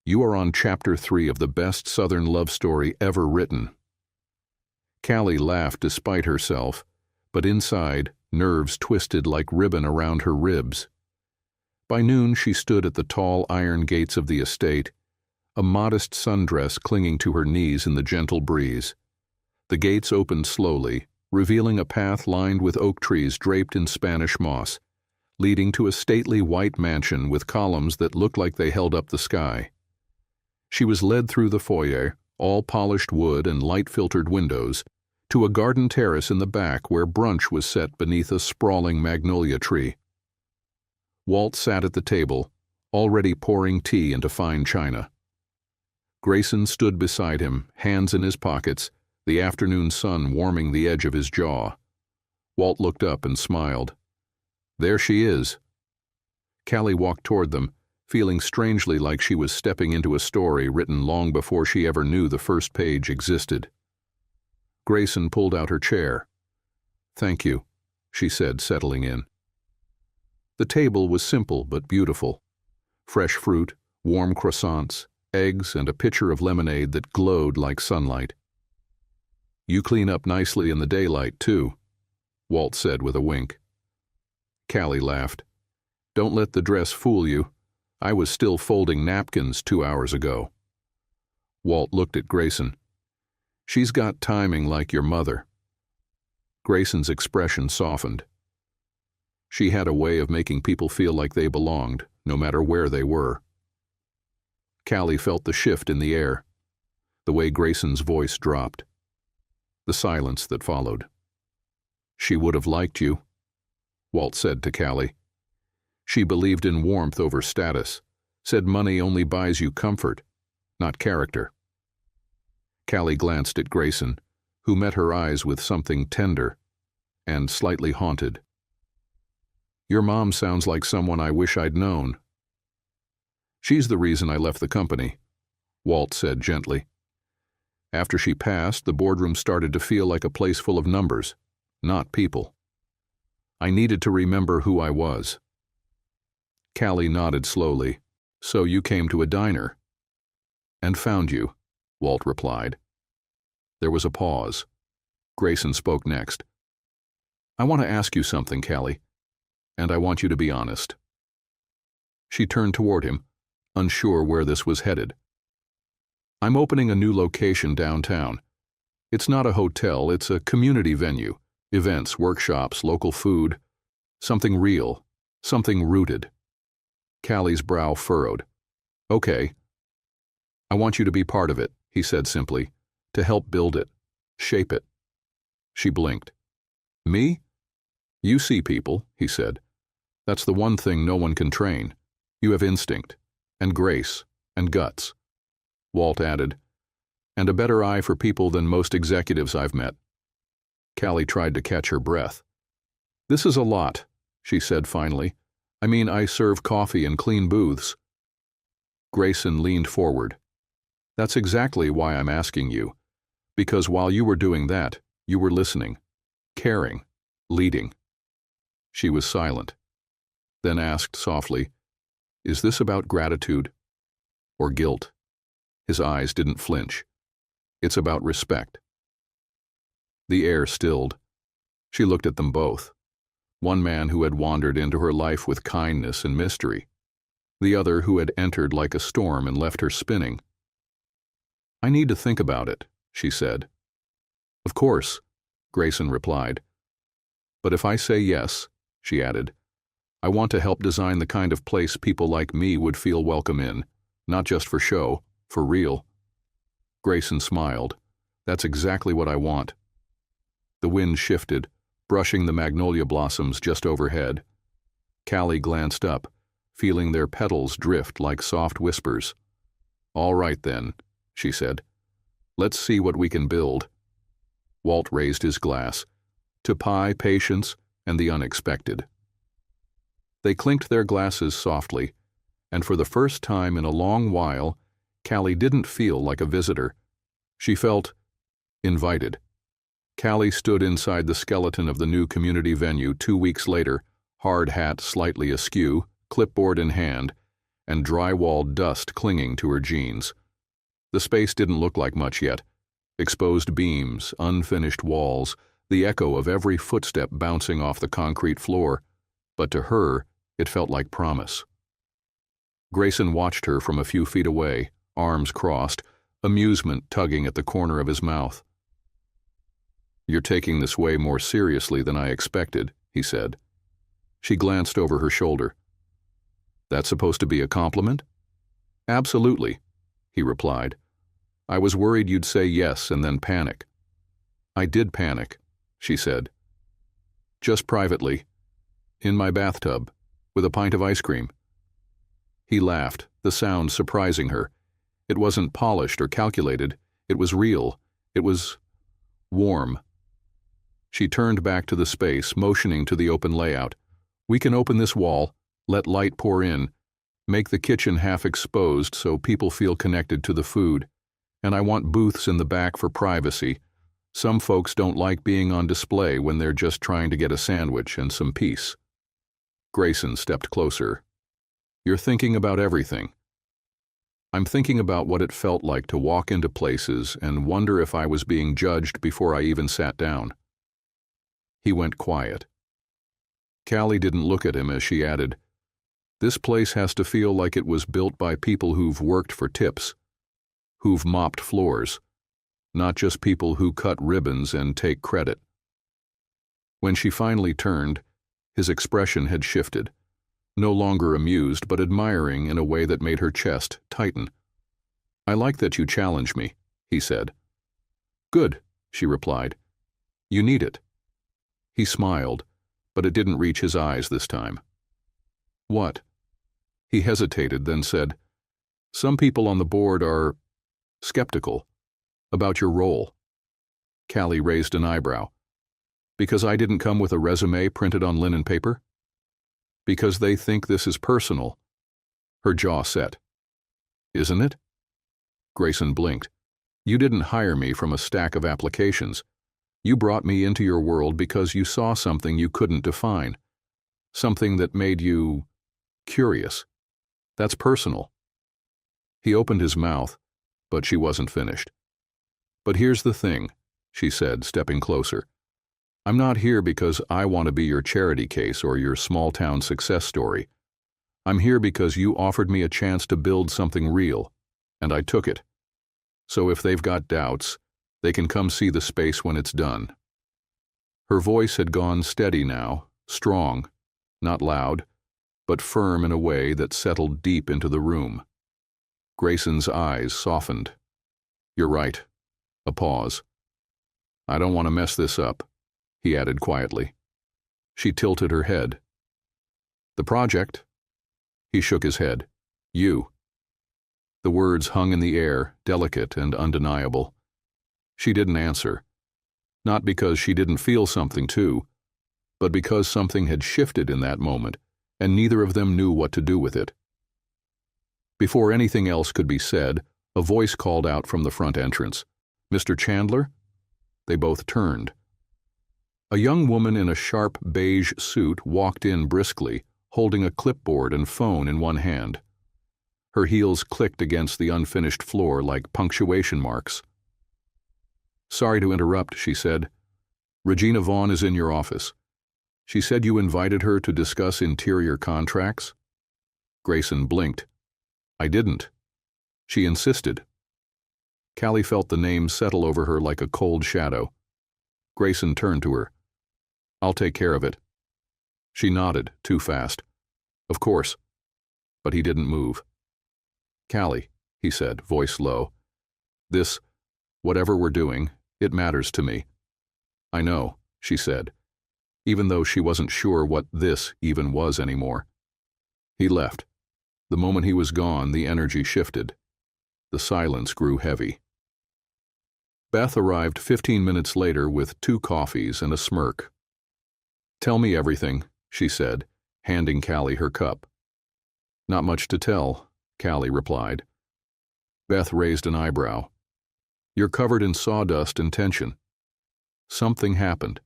You are on Chapter 3 of the best Southern love story ever written." Callie laughed despite herself, but inside, nerves twisted like ribbon around her ribs. By noon she stood at the tall iron gates of the estate, a modest sundress clinging to her knees in the gentle breeze. The gates opened slowly, revealing a path lined with oak trees draped in Spanish moss, leading to a stately white mansion with columns that looked like they held up the sky. She was led through the foyer, all polished wood and light-filtered windows, to a garden terrace in the back where brunch was set beneath a sprawling magnolia tree. Walt sat at the table, already pouring tea into fine china. Grayson stood beside him, hands in his pockets, the afternoon sun warming the edge of his jaw. Walt looked up and smiled. "There she is." Callie walked toward them, feeling strangely like she was stepping into a story written long before she ever knew the first page existed. Grayson pulled out her chair. "Thank you," she said, settling in. The table was simple but beautiful. Fresh fruit, warm croissants, eggs, and a pitcher of lemonade that glowed like sunlight. "You clean up nicely in the daylight, too," Walt said with a wink. Callie laughed. "Don't let the dress fool you. I was still folding napkins 2 hours ago." Walt looked at Grayson. "She's got timing like your mother." Grayson's expression softened. She had a way of making people feel like they belonged, no matter where they were. Callie felt the shift in the air, the way Grayson's voice dropped, the silence that followed. "She would have liked you," Walt said to Callie. "She believed in warmth over status, said money only buys you comfort, not character." Callie glanced at Grayson, who met her eyes with something tender and slightly haunted. "Your mom sounds like someone I wish I'd known." "She's the reason I left the company," Walt said gently. "After she passed, the boardroom started to feel like a place full of numbers, not people. I needed to remember who I was." Callie nodded slowly. "So you came to a diner." "And found you," Walt replied. There was a pause. Grayson spoke next. "I want to ask you something, Callie, and I want you to be honest." She turned toward him, unsure where this was headed. "I'm opening a new location downtown. It's not a hotel, it's a community venue. Events, workshops, local food. Something real, something rooted." Callie's brow furrowed. "Okay. I want you to be part of it," he said simply, "to help build it, shape it." She blinked. "Me?" "You see people," he said. "That's the one thing no one can train. You have instinct, and grace, and guts." Walt added, "And a better eye for people than most executives I've met." Callie tried to catch her breath. "This is a lot," she said finally. "I mean, I serve coffee and clean booths." Grayson leaned forward. "That's exactly why I'm asking you. Because while you were doing that, you were listening, caring, leading." She was silent, then asked softly, "Is this about gratitude or guilt?" His eyes didn't flinch. "It's about respect." The air stilled. She looked at them both. One man who had wandered into her life with kindness and mystery. The other who had entered like a storm and left her spinning. "I need to think about it," she said. "Of course," Grayson replied. "But if I say yes," she added, "I want to help design the kind of place people like me would feel welcome in, not just for show, for real." Grayson smiled. "That's exactly what I want." The wind shifted, brushing the magnolia blossoms just overhead. Callie glanced up, feeling their petals drift like soft whispers. "All right then," she said. "Let's see what we can build." Walt raised his glass. To pie, patience, and the unexpected. They clinked their glasses softly, and for the first time in a long while, Callie didn't feel like a visitor. She felt invited. Callie stood inside the skeleton of the new community venue 2 weeks later, hard hat slightly askew, clipboard in hand, and drywall dust clinging to her jeans. The space didn't look like much yet. Exposed beams, unfinished walls, the echo of every footstep bouncing off the concrete floor, but to her, it felt like promise. Grayson watched her from a few feet away, arms crossed, amusement tugging at the corner of his mouth. "You're taking this way more seriously than I expected," he said. She glanced over her shoulder. "That's supposed to be a compliment?" "Absolutely," he replied. "I was worried you'd say yes and then panic." "I did panic," she said. "Just privately. In my bathtub, with a pint of ice cream." He laughed, the sound surprising her. It wasn't polished or calculated. It was real. It was warm. She turned back to the space, motioning to the open layout. "We can open this wall, let light pour in, make the kitchen half exposed so people feel connected to the food. And I want booths in the back for privacy. Some folks don't like being on display when they're just trying to get a sandwich and some peace." Grayson stepped closer. "You're thinking about everything." "I'm thinking about what it felt like to walk into places and wonder if I was being judged before I even sat down." He went quiet. Callie didn't look at him as she added, "This place has to feel like it was built by people who've worked for tips, who've mopped floors, not just people who cut ribbons and take credit." When she finally turned, his expression had shifted. No longer amused, but admiring in a way that made her chest tighten. "I like that you challenge me," he said. "Good," she replied. "You need it." He smiled, but it didn't reach his eyes this time. "What?" He hesitated, then said, "Some people on the board are skeptical about your role." Callie raised an eyebrow. "Because I didn't come with a resume printed on linen paper?" "Because they think this is personal." Her jaw set. "Isn't it?" Grayson blinked. "You didn't hire me from a stack of applications. You brought me into your world because you saw something you couldn't define. Something that made you curious. That's personal." He opened his mouth, but she wasn't finished. "But here's the thing," she said, stepping closer. "I'm not here because I want to be your charity case or your small-town success story. I'm here because you offered me a chance to build something real, and I took it. So if they've got doubts, they can come see the space when it's done." Her voice had gone steady now, strong, not loud, but firm in a way that settled deep into the room. Grayson's eyes softened. "You're right." A pause. "I don't want to mess this up," he added quietly. She tilted her head. "The project?" He shook his head. "You." The words hung in the air, delicate and undeniable. She didn't answer. Not because she didn't feel something too, but because something had shifted in that moment, and neither of them knew what to do with it. Before anything else could be said, a voice called out from the front entrance, "Mr. Chandler?" They both turned. A young woman in a sharp beige suit walked in briskly, holding a clipboard and phone in one hand. Her heels clicked against the unfinished floor like punctuation marks. "Sorry to interrupt," she said. "Regina Vaughn is in your office. She said you invited her to discuss interior contracts." Grayson blinked. "I didn't." She insisted. Callie felt the name settle over her like a cold shadow. Grayson turned to her. "I'll take care of it." She nodded, too fast. "Of course." But he didn't move. "Callie," he said, voice low. "This, whatever we're doing, it matters to me." "I know," she said, even though she wasn't sure what this even was anymore. He left. The moment he was gone, the energy shifted. The silence grew heavy. Beth arrived 15 minutes later with 2 coffees and a smirk. "Tell me everything," she said, handing Callie her cup. "Not much to tell," Callie replied. Beth raised an eyebrow. "You're covered in sawdust and tension. Something happened."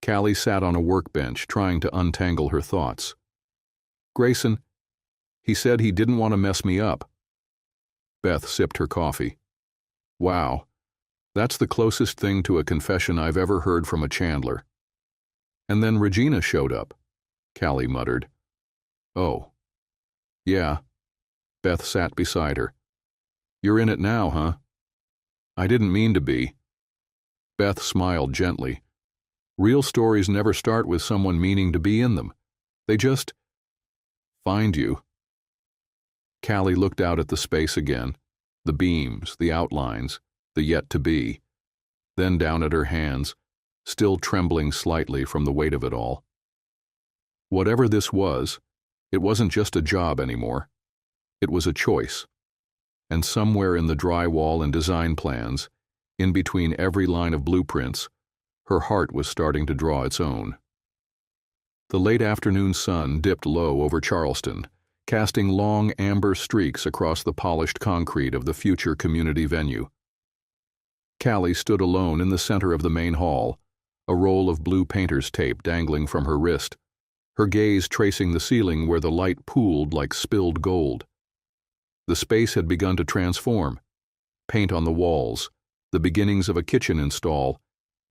Callie sat on a workbench, trying to untangle her thoughts. "Grayson," He said he didn't want to mess me up. Beth sipped her coffee. Wow, that's the closest thing to a confession I've ever heard from a Chandler. And then Regina showed up, Callie muttered. Oh. Yeah. Beth sat beside her. You're in it now, huh? I didn't mean to be. Beth smiled gently. Real stories never start with someone meaning to be in them. They just find you. Callie looked out at the space again, the beams, the outlines, the yet-to-be, then down at her hands, still trembling slightly from the weight of it all. Whatever this was, it wasn't just a job anymore. It was a choice. And somewhere in the drywall and design plans, in between every line of blueprints, her heart was starting to draw its own. The late afternoon sun dipped low over Charleston, casting long amber streaks across the polished concrete of the future community venue. Callie stood alone in the center of the main hall, a roll of blue painter's tape dangling from her wrist, her gaze tracing the ceiling where the light pooled like spilled gold. The space had begun to transform. Paint on the walls, the beginnings of a kitchen install,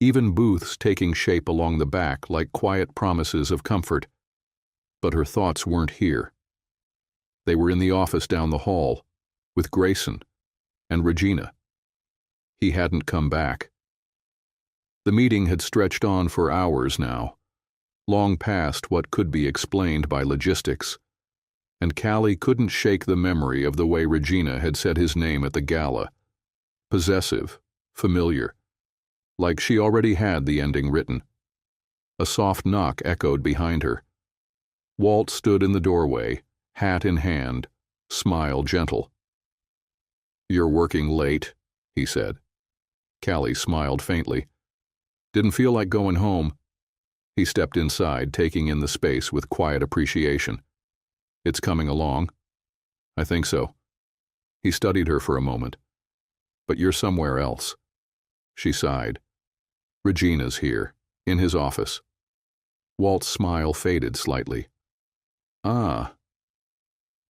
even booths taking shape along the back like quiet promises of comfort. But her thoughts weren't here. They were in the office down the hall, with Grayson and Regina. He hadn't come back. The meeting had stretched on for hours now, long past what could be explained by logistics, and Callie couldn't shake the memory of the way Regina had said his name at the gala. Possessive, familiar, like she already had the ending written. A soft knock echoed behind her. Walt stood in the doorway, hat in hand, smile gentle. "You're working late," he said. Callie smiled faintly. "Didn't feel like going home." He stepped inside, taking in the space with quiet appreciation. "It's coming along." "I think so." He studied her for a moment. "But you're somewhere else." She sighed. "Regina's here, in his office." Walt's smile faded slightly. "Ah."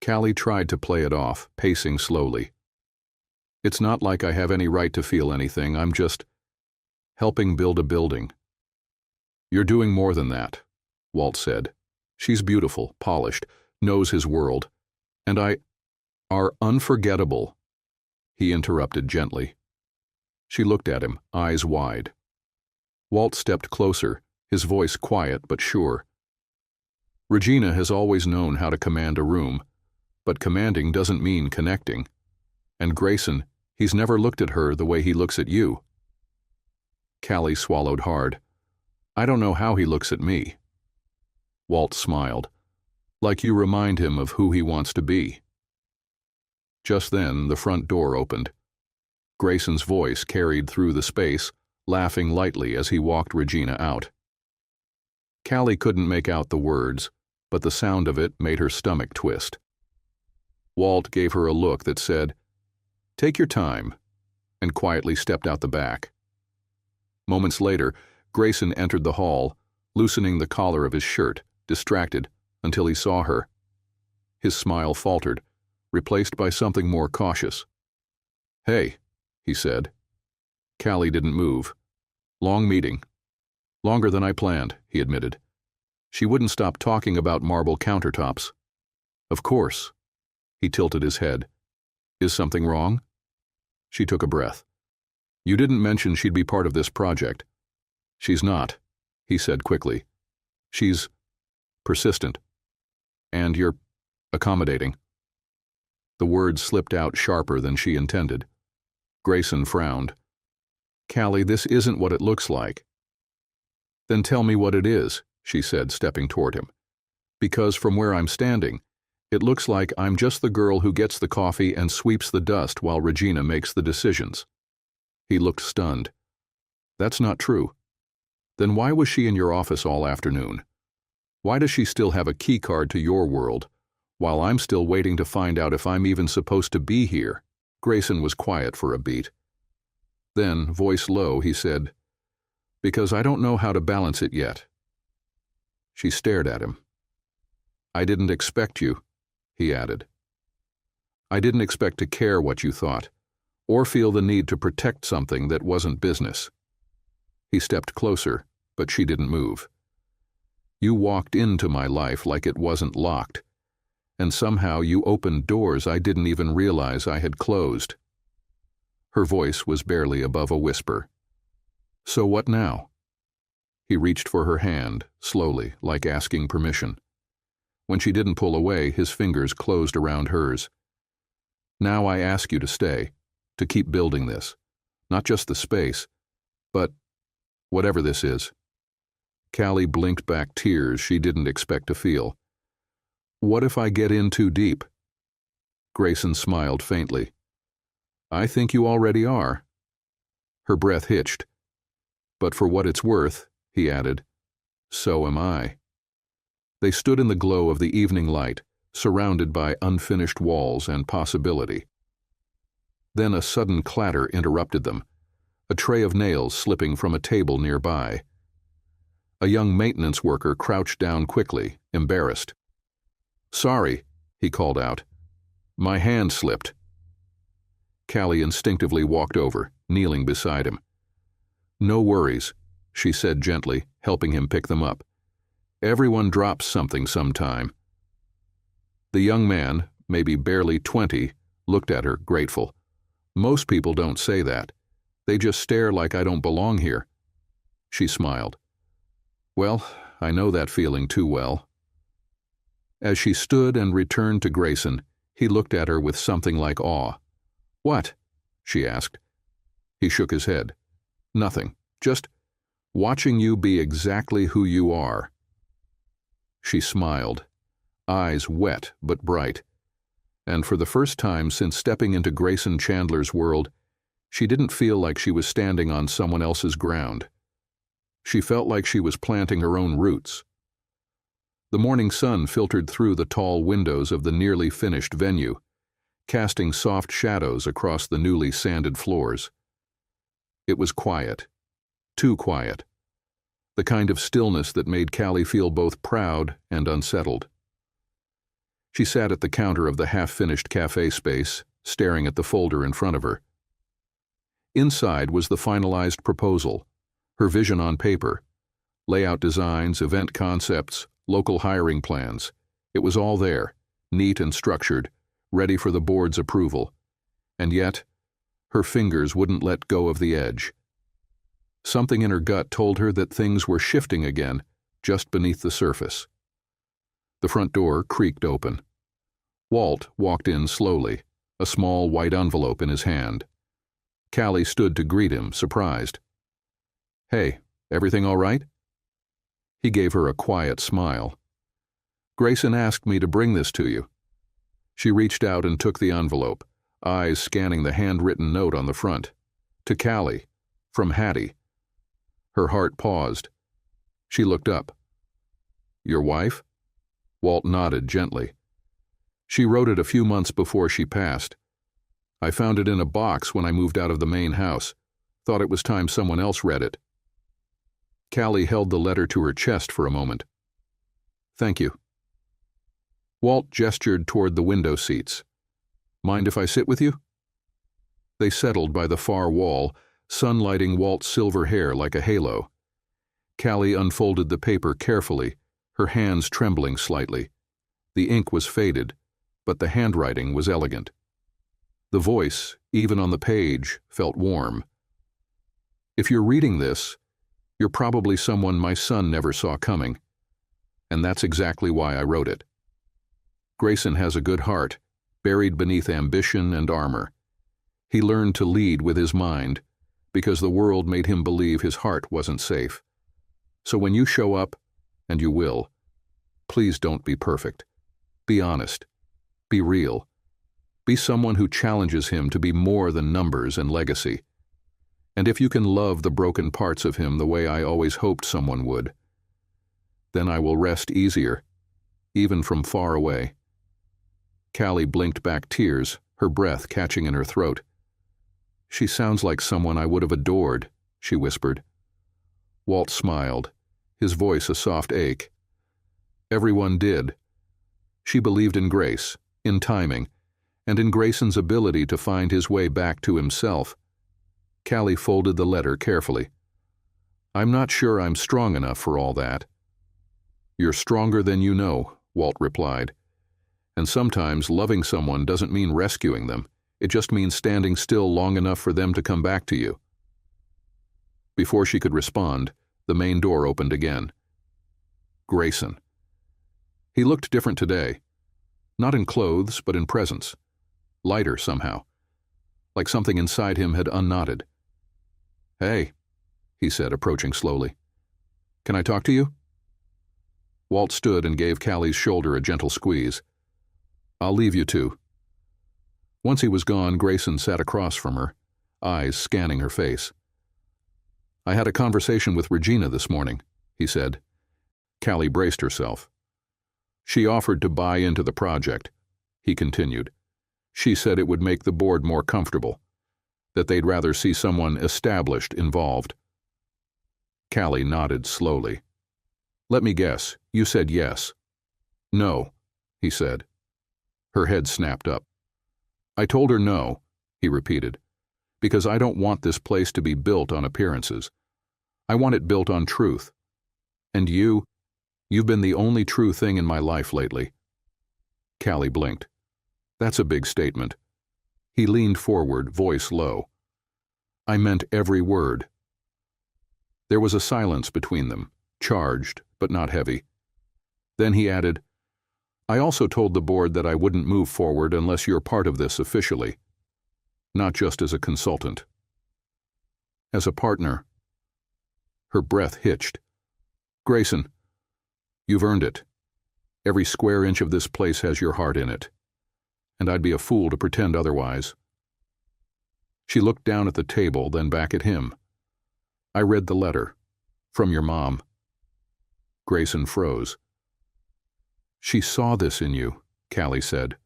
Callie tried to play it off, pacing slowly. "It's not like I have any right to feel anything. I'm just helping build a building." "You're doing more than that," Walt said. "She's beautiful, polished, knows his world. And are unforgettable," he interrupted gently. She looked at him, eyes wide. Walt stepped closer, his voice quiet but sure. "Regina has always known how to command a room, but commanding doesn't mean connecting. And Grayson, he's never looked at her the way he looks at you." Callie swallowed hard. "I don't know how he looks at me." Walt smiled. "Like you remind him of who he wants to be." Just then, the front door opened. Grayson's voice carried through the space, laughing lightly as he walked Regina out. Callie couldn't make out the words, but the sound of it made her stomach twist. Walt gave her a look that said, "Take your time," and quietly stepped out the back. Moments later, Grayson entered the hall, loosening the collar of his shirt, distracted, until he saw her. His smile faltered, replaced by something more cautious. "Hey," he said. Callie didn't move. "Long meeting." "Longer than I planned," he admitted. She wouldn't stop talking about marble countertops. "Of course." He tilted his head. "Is something wrong?" She took a breath. "You didn't mention she'd be part of this project." "She's not," he said quickly. "She's persistent. And you're accommodating." The words slipped out sharper than she intended. Grayson frowned. "Callie, this isn't what it looks like." "Then tell me what it is," she said, stepping toward him. "Because from where I'm standing, it looks like I'm just the girl who gets the coffee and sweeps the dust while Regina makes the decisions." He looked stunned. "That's not true." "Then why was she in your office all afternoon? Why does she still have a key card to your world, while I'm still waiting to find out if I'm even supposed to be here?" Grayson was quiet for a beat. Then, voice low, he said, "Because I don't know how to balance it yet." She stared at him. "I didn't expect you." he added. I didn't expect to care what you thought, or feel the need to protect something that wasn't business. He stepped closer, but she didn't move. You walked into my life like it wasn't locked, and somehow you opened doors I didn't even realize I had closed. Her voice was barely above a whisper. So what now? He reached for her hand, slowly, like asking permission. When she didn't pull away, his fingers closed around hers. Now I ask you to stay, to keep building this. Not just the space, but whatever this is. Callie blinked back tears she didn't expect to feel. What if I get in too deep? Grayson smiled faintly. I think you already are. Her breath hitched. But for what it's worth, he added, so am I. They stood in the glow of the evening light, surrounded by unfinished walls and possibility. Then a sudden clatter interrupted them, a tray of nails slipping from a table nearby. A young maintenance worker crouched down quickly, embarrassed. Sorry, he called out. My hand slipped. Callie instinctively walked over, kneeling beside him. No worries, she said gently, helping him pick them up. Everyone drops something sometime. The young man, maybe barely 20, looked at her, grateful. Most people don't say that. They just stare like I don't belong here. She smiled. Well, I know that feeling too well. As she stood and returned to Grayson, he looked at her with something like awe. What? She asked. He shook his head. Nothing. Just watching you be exactly who you are. She smiled, eyes wet but bright. And for the first time since stepping into Grayson Chandler's world, she didn't feel like she was standing on someone else's ground. She felt like she was planting her own roots. The morning sun filtered through the tall windows of the nearly finished venue, casting soft shadows across the newly sanded floors. It was quiet, too quiet, the kind of stillness that made Callie feel both proud and unsettled. She sat at the counter of the half-finished cafe space, staring at the folder in front of her. Inside was the finalized proposal, her vision on paper, layout designs, event concepts, local hiring plans. It was all there, neat and structured, ready for the board's approval. And yet, her fingers wouldn't let go of the edge. Something in her gut told her that things were shifting again, just beneath the surface. The front door creaked open. Walt walked in slowly, a small white envelope in his hand. Callie stood to greet him, surprised. Hey, everything all right? He gave her a quiet smile. Grayson asked me to bring this to you. She reached out and took the envelope, eyes scanning the handwritten note on the front. To Callie, from Hattie. Her heart paused. She looked up. Your wife? Walt nodded gently. She wrote it a few months before she passed. I found it in a box when I moved out of the main house. Thought it was time someone else read it. Callie held the letter to her chest for a moment. Thank you. Walt gestured toward the window seats. Mind if I sit with you? They settled by the far wall, sunlighting Walt's silver hair like a halo. Callie unfolded the paper carefully, her hands trembling slightly. The ink was faded, but the handwriting was elegant. The voice, even on the page, felt warm. If you're reading this, you're probably someone my son never saw coming. And that's exactly why I wrote it. Grayson has a good heart, buried beneath ambition and armor. He learned to lead with his mind, because the world made him believe his heart wasn't safe. So when you show up, and you will, please don't be perfect. Be honest. Be real. Be someone who challenges him to be more than numbers and legacy. And if you can love the broken parts of him the way I always hoped someone would, then I will rest easier, even from far away. Callie blinked back tears, her breath catching in her throat. She sounds like someone I would have adored, she whispered. Walt smiled, his voice a soft ache. Everyone did. She believed in grace, in timing, and in Grayson's ability to find his way back to himself. Callie folded the letter carefully. "I'm not sure I'm strong enough for all that." "You're stronger than you know," Walt replied. "And sometimes loving someone doesn't mean rescuing them. It just means standing still long enough for them to come back to you." Before she could respond, the main door opened again. Grayson. He looked different today. Not in clothes, but in presence. Lighter somehow. Like something inside him had unknotted. "Hey," he said, approaching slowly. "Can I talk to you?" Walt stood and gave Callie's shoulder a gentle squeeze. "I'll leave you two." Once he was gone, Grayson sat across from her, eyes scanning her face. "I had a conversation with Regina this morning," he said. Callie braced herself. "She offered to buy into the project," he continued. "She said it would make the board more comfortable, that they'd rather see someone established involved." Callie nodded slowly. "Let me guess, you said yes." "No," he said. Her head snapped up. "I told her no," he repeated, "because I don't want this place to be built on appearances. I want it built on truth. And you've been the only true thing in my life lately." Callie blinked. "That's a big statement." He leaned forward, voice low. "I meant every word." There was a silence between them, charged but not heavy. Then he added, "I also told the board that I wouldn't move forward unless you're part of this officially. Not just as a consultant. As a partner." Her breath hitched. "Grayson, you've earned it. Every square inch of this place has your heart in it. And I'd be a fool to pretend otherwise." She looked down at the table, then back at him. "I read the letter. From your mom." Grayson froze. "She saw this in you," Callie said.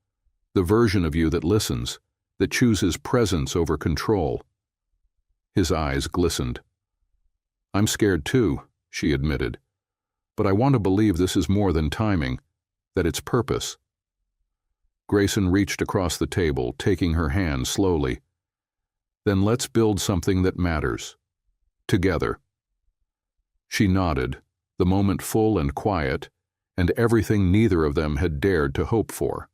"The version of you that listens, that chooses presence over control." His eyes glistened. "I'm scared too," she admitted. "But I want to believe this is more than timing, that it's purpose." Grayson reached across the table, taking her hand slowly. "Then let's build something that matters. Together." She nodded, the moment full and quiet, and everything neither of them had dared to hope for.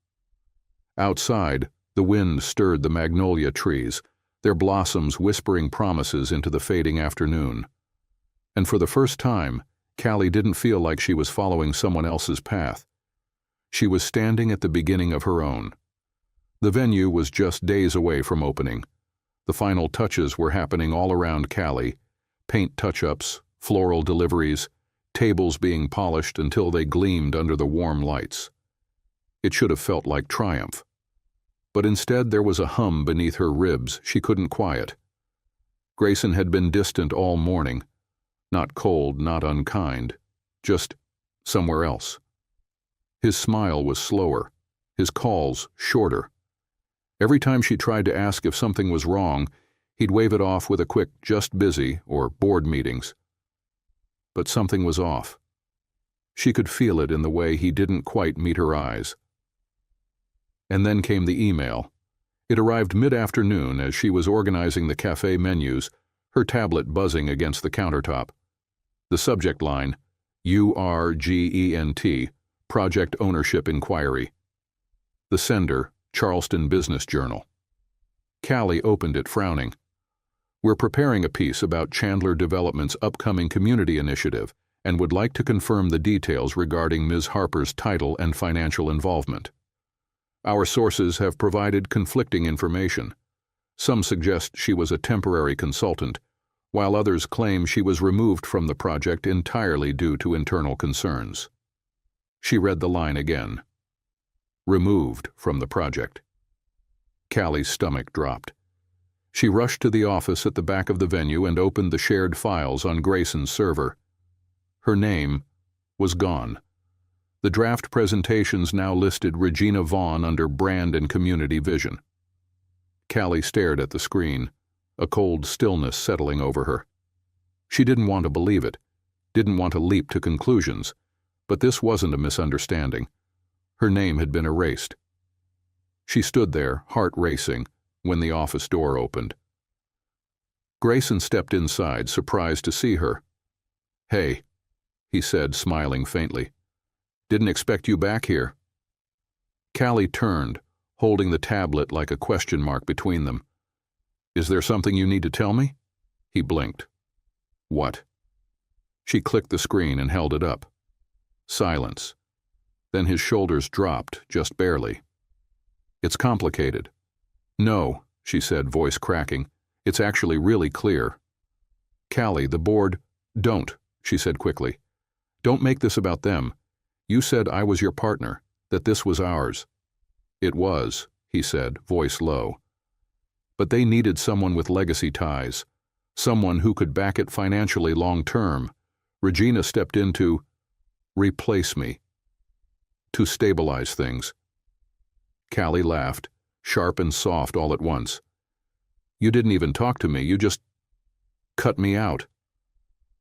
Outside, the wind stirred the magnolia trees, their blossoms whispering promises into the fading afternoon. And for the first time, Callie didn't feel like she was following someone else's path. She was standing at the beginning of her own. The venue was just days away from opening. The final touches were happening all around Callie, paint touch-ups, floral deliveries, tables being polished until they gleamed under the warm lights. It should have felt like triumph. But instead there was a hum beneath her ribs she couldn't quiet. Grayson had been distant all morning. Not cold, not unkind, just somewhere else. His smile was slower, his calls shorter. Every time she tried to ask if something was wrong, he'd wave it off with a quick "just busy" or "board meetings." But something was off. She could feel it in the way he didn't quite meet her eyes. And then came the email. It arrived mid-afternoon as she was organizing the cafe menus, her tablet buzzing against the countertop. The subject line, URGENT, Project Ownership Inquiry. The sender, Charleston Business Journal. Callie opened it frowning. "We're preparing a piece about Chandler Development's upcoming community initiative and would like to confirm the details regarding Ms. Harper's title and financial involvement. Our sources have provided conflicting information. Some suggest she was a temporary consultant, while others claim she was removed from the project entirely due to internal concerns." She read the line again. Removed from the project. Callie's stomach dropped. She rushed to the office at the back of the venue and opened the shared files on Grayson's server. Her name was gone. The draft presentations now listed Regina Vaughn under Brand and Community Vision. Callie stared at the screen, a cold stillness settling over her. She didn't want to believe it, didn't want to leap to conclusions, but this wasn't a misunderstanding. Her name had been erased. She stood there, heart racing, when the office door opened. Grayson stepped inside, surprised to see her. "Hey," he said, smiling faintly. "Didn't expect you back here." Callie turned, holding the tablet like a question mark between them. "Is there something you need to tell me?" He blinked. "What?" She clicked the screen and held it up. Silence. Then his shoulders dropped, just barely. "It's complicated." "No," she said, voice cracking. "It's actually really clear." "Callie, the board—" "Don't," she said quickly. "Don't make this about them. You said I was your partner, that this was ours." "It was," he said, voice low. "But they needed someone with legacy ties, someone who could back it financially long-term. Regina stepped in to replace me, to stabilize things." Callie laughed, sharp and soft all at once. "You didn't even talk to me, you just cut me out."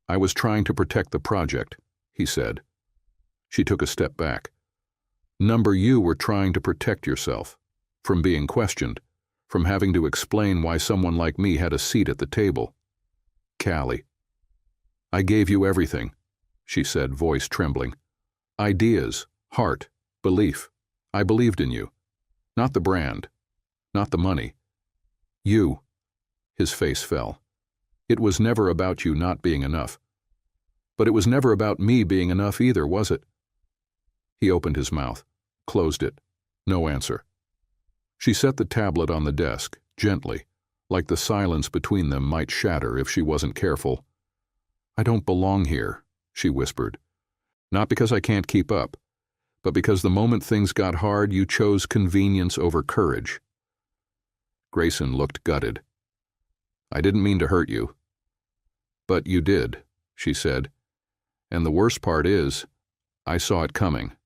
"I was trying to protect the project," he said. She took a step back. You were trying to protect yourself, from being questioned, from having to explain why someone like me had a seat at the table." "Callie." "I gave you everything," she said, voice trembling. "Ideas, heart, belief. I believed in you. Not the brand, not the money. You." His face fell. "It was never about you not being enough. But it was never about me being enough either, was it?" He opened his mouth, closed it. No answer. She set the tablet on the desk, gently, like the silence between them might shatter if she wasn't careful. "I don't belong here," she whispered. "Not because I can't keep up, but because the moment things got hard, you chose convenience over courage." Grayson looked gutted. "I didn't mean to hurt you." "But you did," she said. "And the worst part is, I saw it coming.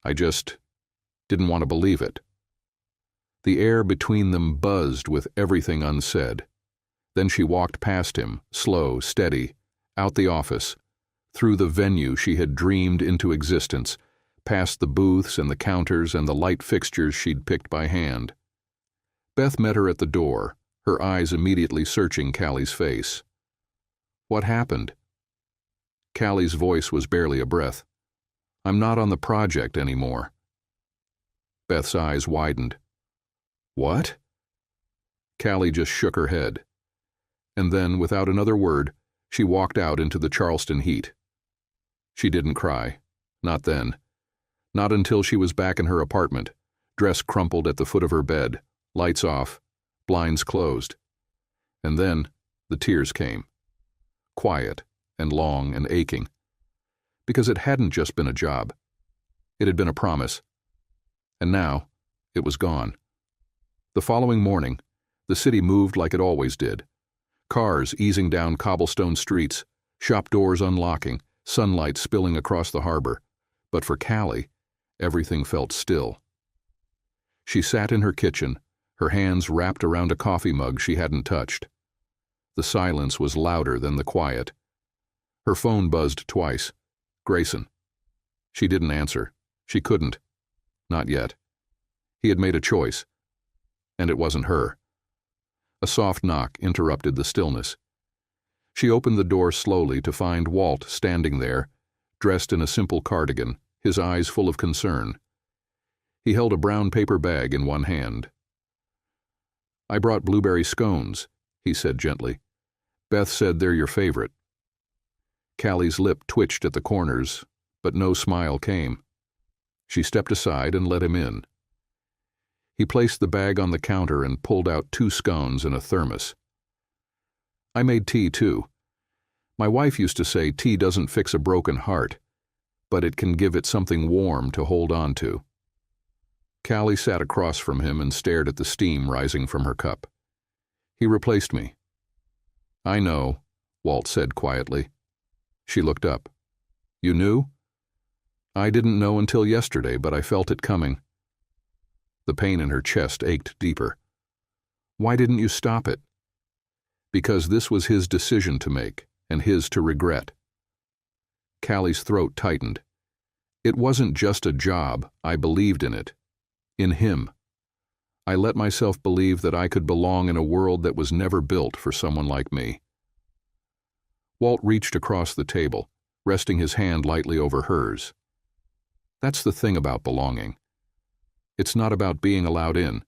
I just didn't want to believe it." The air between them buzzed with everything unsaid. Then she walked past him, slow, steady, out the office, through the venue she had dreamed into existence, past the booths and the counters and the light fixtures she'd picked by hand. Beth met her at the door, her eyes immediately searching Callie's face. "What happened?" Callie's voice was barely a breath. "I'm not on the project anymore." Beth's eyes widened. "What?" Callie just shook her head. And then, without another word, she walked out into the Charleston heat. She didn't cry. Not then. Not until she was back in her apartment, dress crumpled at the foot of her bed, lights off, blinds closed. And then the tears came. Quiet and long and aching. Because it hadn't just been a job. It had been a promise. And now, it was gone. The following morning, the city moved like it always did. Cars easing down cobblestone streets, shop doors unlocking, sunlight spilling across the harbor. But for Callie, everything felt still. She sat in her kitchen, her hands wrapped around a coffee mug she hadn't touched. The silence was louder than the quiet. Her phone buzzed twice. Grayson. She didn't answer. She couldn't. Not yet. He had made a choice. And it wasn't her. A soft knock interrupted the stillness. She opened the door slowly to find Walt standing there, dressed in a simple cardigan, his eyes full of concern. He held a brown paper bag in one hand. "I brought blueberry scones," he said gently. "Beth said they're your favorite." Callie's lip twitched at the corners, but no smile came. She stepped aside and let him in. He placed the bag on the counter and pulled out 2 scones and a thermos. "I made tea, too. My wife used to say tea doesn't fix a broken heart, but it can give it something warm to hold on to." Callie sat across from him and stared at the steam rising from her cup. "He replaced me." "I know," Walt said quietly. She looked up. "You knew?" "I didn't know until yesterday, but I felt it coming." The pain in her chest ached deeper. "Why didn't you stop it?" "Because this was his decision to make, and his to regret." Callie's throat tightened. "It wasn't just a job, I believed in it. In him. I let myself believe that I could belong in a world that was never built for someone like me. Walt reached across the table, resting his hand lightly over hers. That's the thing about belonging. It's not about being allowed in.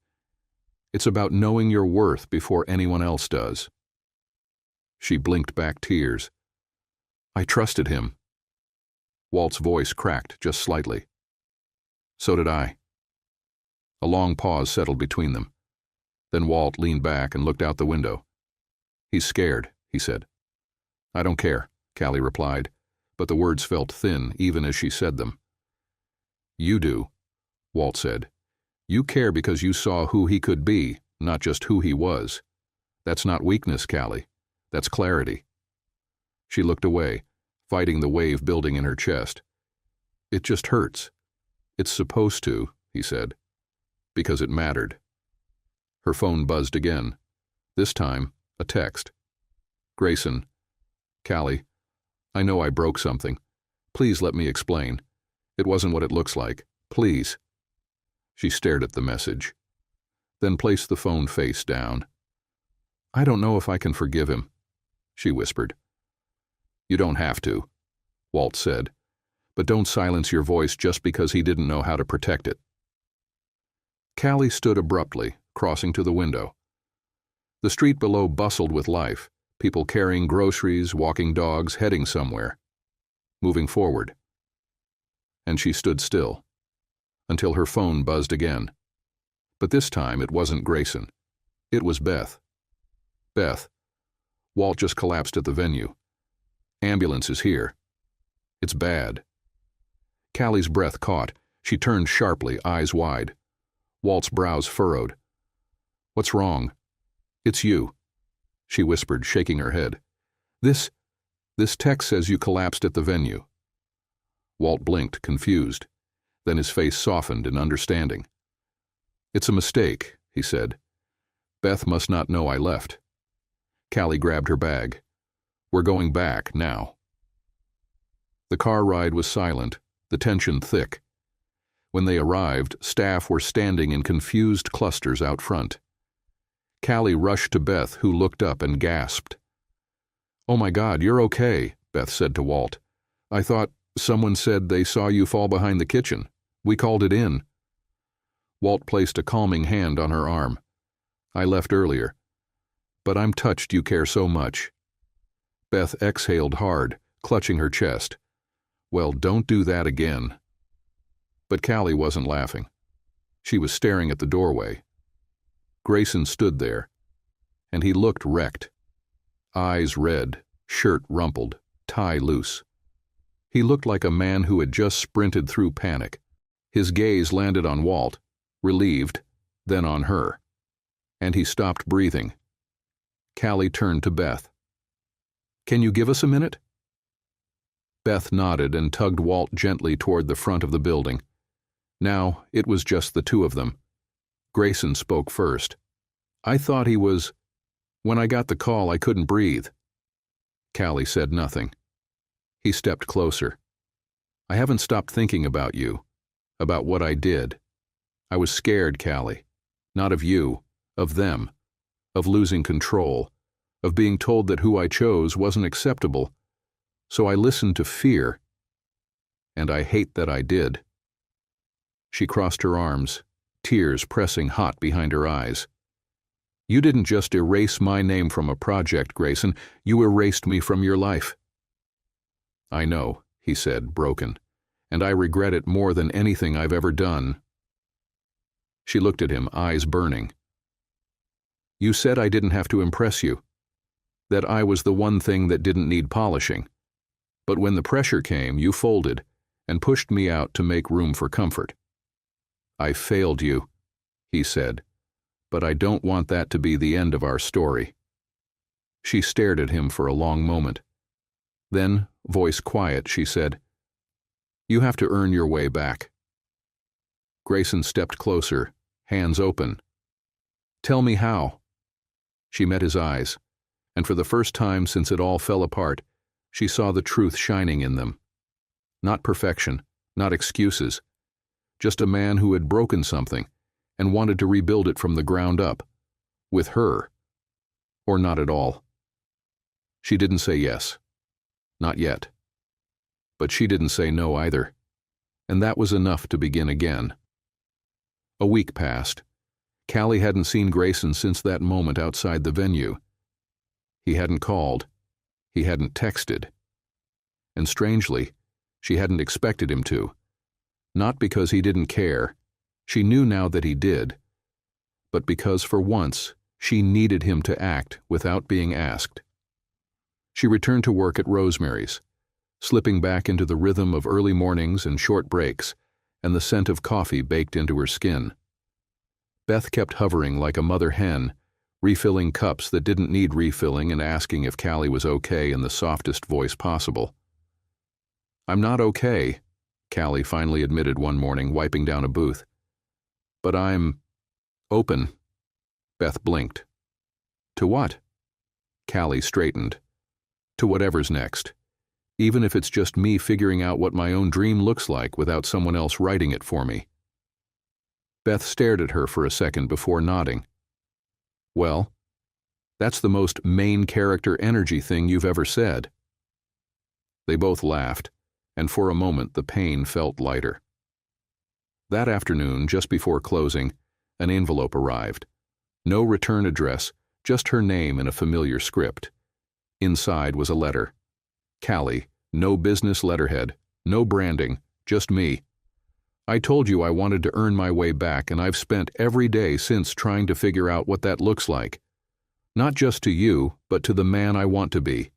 It's about knowing your worth before anyone else does. She blinked back tears. I trusted him. Walt's voice cracked just slightly. So did I. A long pause settled between them. Then Walt leaned back and looked out the window. He's scared, he said. I don't care, Callie replied, but the words felt thin even as she said them. You do, Walt said. You care because you saw who he could be, not just who he was. That's not weakness, Callie. That's clarity. She looked away, fighting the wave building in her chest. It just hurts. It's supposed to, he said, because it mattered. Her phone buzzed again. This time, a text. Grayson, Callie, I know I broke something. Please let me explain. It wasn't what it looks like. Please. She stared at the message, then placed the phone face down. I don't know if I can forgive him, she whispered. You don't have to, Walt said, but don't silence your voice just because he didn't know how to protect it. Callie stood abruptly, crossing to the window. The street below bustled with life, people carrying groceries, walking dogs, heading somewhere, moving forward. And she stood still, until her phone buzzed again. But this time it wasn't Grayson. It was Beth. Beth. Walt just collapsed at the venue. Ambulance is here. It's bad. Callie's breath caught. She turned sharply, eyes wide. Walt's brows furrowed. What's wrong? It's you, she whispered, shaking her head. This text says you collapsed at the venue. Walt blinked, confused. Then his face softened in understanding. It's a mistake, he said. Beth must not know I left. Callie grabbed her bag. We're going back now. The car ride was silent, the tension thick. When they arrived, staff were standing in confused clusters out front. Callie rushed to Beth, who looked up and gasped. Oh my God, you're okay, Beth said to Walt. I thought someone said they saw you fall behind the kitchen. We called it in. Walt placed a calming hand on her arm. I left earlier. But I'm touched you care so much. Beth exhaled hard, clutching her chest. Well, don't do that again. But Callie wasn't laughing. She was staring at the doorway. Grayson stood there, and he looked wrecked. Eyes red, shirt rumpled, tie loose. He looked like a man who had just sprinted through panic. His gaze landed on Walt, relieved, then on her. And he stopped breathing. Callie turned to Beth. Can you give us a minute? Beth nodded and tugged Walt gently toward the front of the building. Now it was just the two of them. Grayson spoke first. I thought he was... When I got the call, I couldn't breathe. Callie said nothing. He stepped closer. I haven't stopped thinking about you, about what I did. I was scared, Callie. Not of you, of them, of losing control, of being told that who I chose wasn't acceptable. So I listened to fear, and I hate that I did. She crossed her arms, tears pressing hot behind her eyes. You didn't just erase my name from a project, Grayson. You erased me from your life. I know, he said, broken, and I regret it more than anything I've ever done. She looked at him, eyes burning. You said I didn't have to impress you, that I was the one thing that didn't need polishing. But when the pressure came, you folded and pushed me out to make room for comfort. I failed you, he said, but I don't want that to be the end of our story. She stared at him for a long moment. Then, voice quiet, she said, You have to earn your way back. Grayson stepped closer, hands open. Tell me how. She met his eyes, and for the first time since it all fell apart, she saw the truth shining in them. Not perfection, not excuses, just a man who had broken something and wanted to rebuild it from the ground up, with her, or not at all. She didn't say yes. Not yet. But she didn't say no either, and that was enough to begin again. A week passed. Callie hadn't seen Grayson since that moment outside the venue. He hadn't called. He hadn't texted. And strangely, she hadn't expected him to. Not because he didn't care. She knew now that he did. But because for once, she needed him to act without being asked. She returned to work at Rosemary's, slipping back into the rhythm of early mornings and short breaks, and the scent of coffee baked into her skin. Beth kept hovering like a mother hen, refilling cups that didn't need refilling and asking if Callie was okay in the softest voice possible. "I'm not okay," Callie finally admitted one morning, wiping down a booth. "But I'm open." Beth blinked. "To what?" Callie straightened. "To whatever's next. Even if it's just me figuring out what my own dream looks like without someone else writing it for me." Beth stared at her for a second before nodding. "Well, that's the most main character energy thing you've ever said." They both laughed, and for a moment the pain felt lighter. That afternoon, just before closing, an envelope arrived. No return address, just her name in a familiar script. Inside was a letter. "Callie, no business letterhead, no branding, just me. I told you I wanted to earn my way back, and I've spent every day since trying to figure out what that looks like. Not just to you, but to the man I want to be.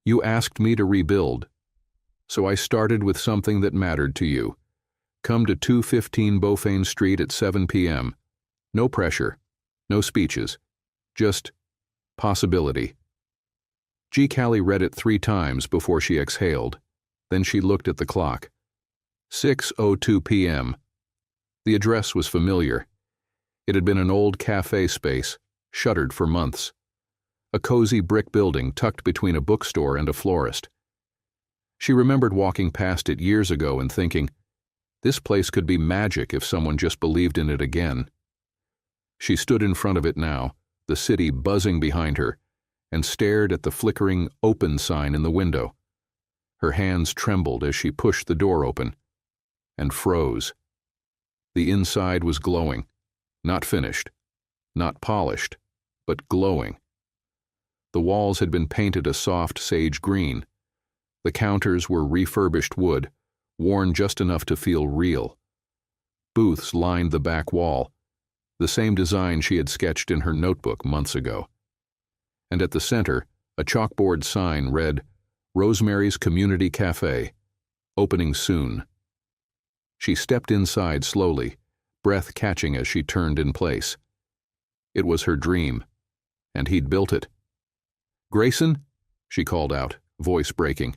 You asked me to rebuild. So I started with something that mattered to you. Come to 215 Beaufane Street at 7 p.m. No pressure, no speeches, just possibility." Callie read it 3 times before she exhaled. Then she looked at the clock. 6:02 p.m. The address was familiar. It had been an old cafe space, shuttered for months. A cozy brick building tucked between a bookstore and a florist. She remembered walking past it years ago and thinking, this place could be magic if someone just believed in it again. She stood in front of it now, the city buzzing behind her, and stared at the flickering open sign in the window. Her hands trembled as she pushed the door open, and froze. The inside was glowing, not finished, not polished, but glowing. The walls had been painted a soft sage green. The counters were refurbished wood, worn just enough to feel real. Booths lined the back wall, the same design she had sketched in her notebook months ago. And at the center, a chalkboard sign read, "Rosemary's Community Cafe, opening soon." She stepped inside slowly, breath catching as she turned in place. It was her dream, and he'd built it. "Grayson?" she called out, voice breaking.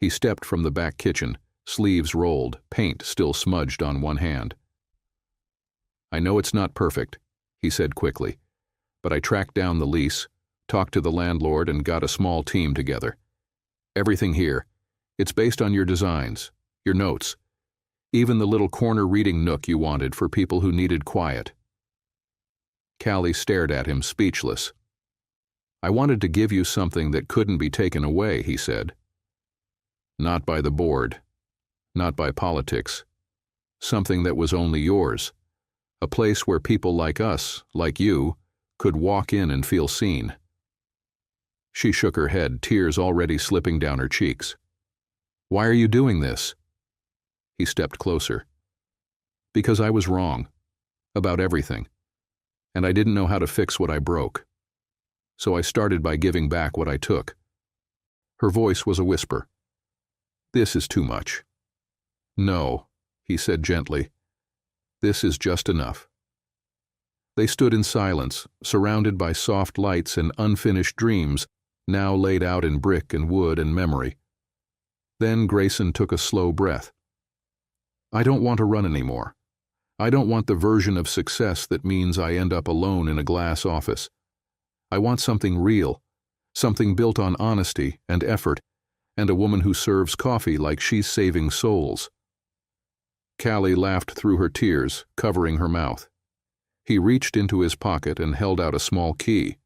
He stepped from the back kitchen, sleeves rolled, paint still smudged on one hand. "I know it's not perfect," he said quickly, "but I tracked down the lease, talked to the landlord, and got a small team together. Everything here, it's based on your designs, your notes, even the little corner reading nook you wanted for people who needed quiet." Callie stared at him, speechless. "I wanted to give you something that couldn't be taken away," he said. "Not by the board, not by politics. Something that was only yours. A place where people like us, like you, could walk in and feel seen." She shook her head, tears already slipping down her cheeks. "Why are you doing this?" He stepped closer. "Because I was wrong. About everything. And I didn't know how to fix what I broke. So I started by giving back what I took." Her voice was a whisper. "This is too much." "No," he said gently. "This is just enough." They stood in silence, surrounded by soft lights and unfinished dreams, now laid out in brick and wood and memory. Then Grayson took a slow breath. "I don't want to run anymore. I don't want the version of success that means I end up alone in a glass office. I want something real, something built on honesty and effort, and a woman who serves coffee like she's saving souls." Callie laughed through her tears, covering her mouth. He reached into his pocket and held out a small key.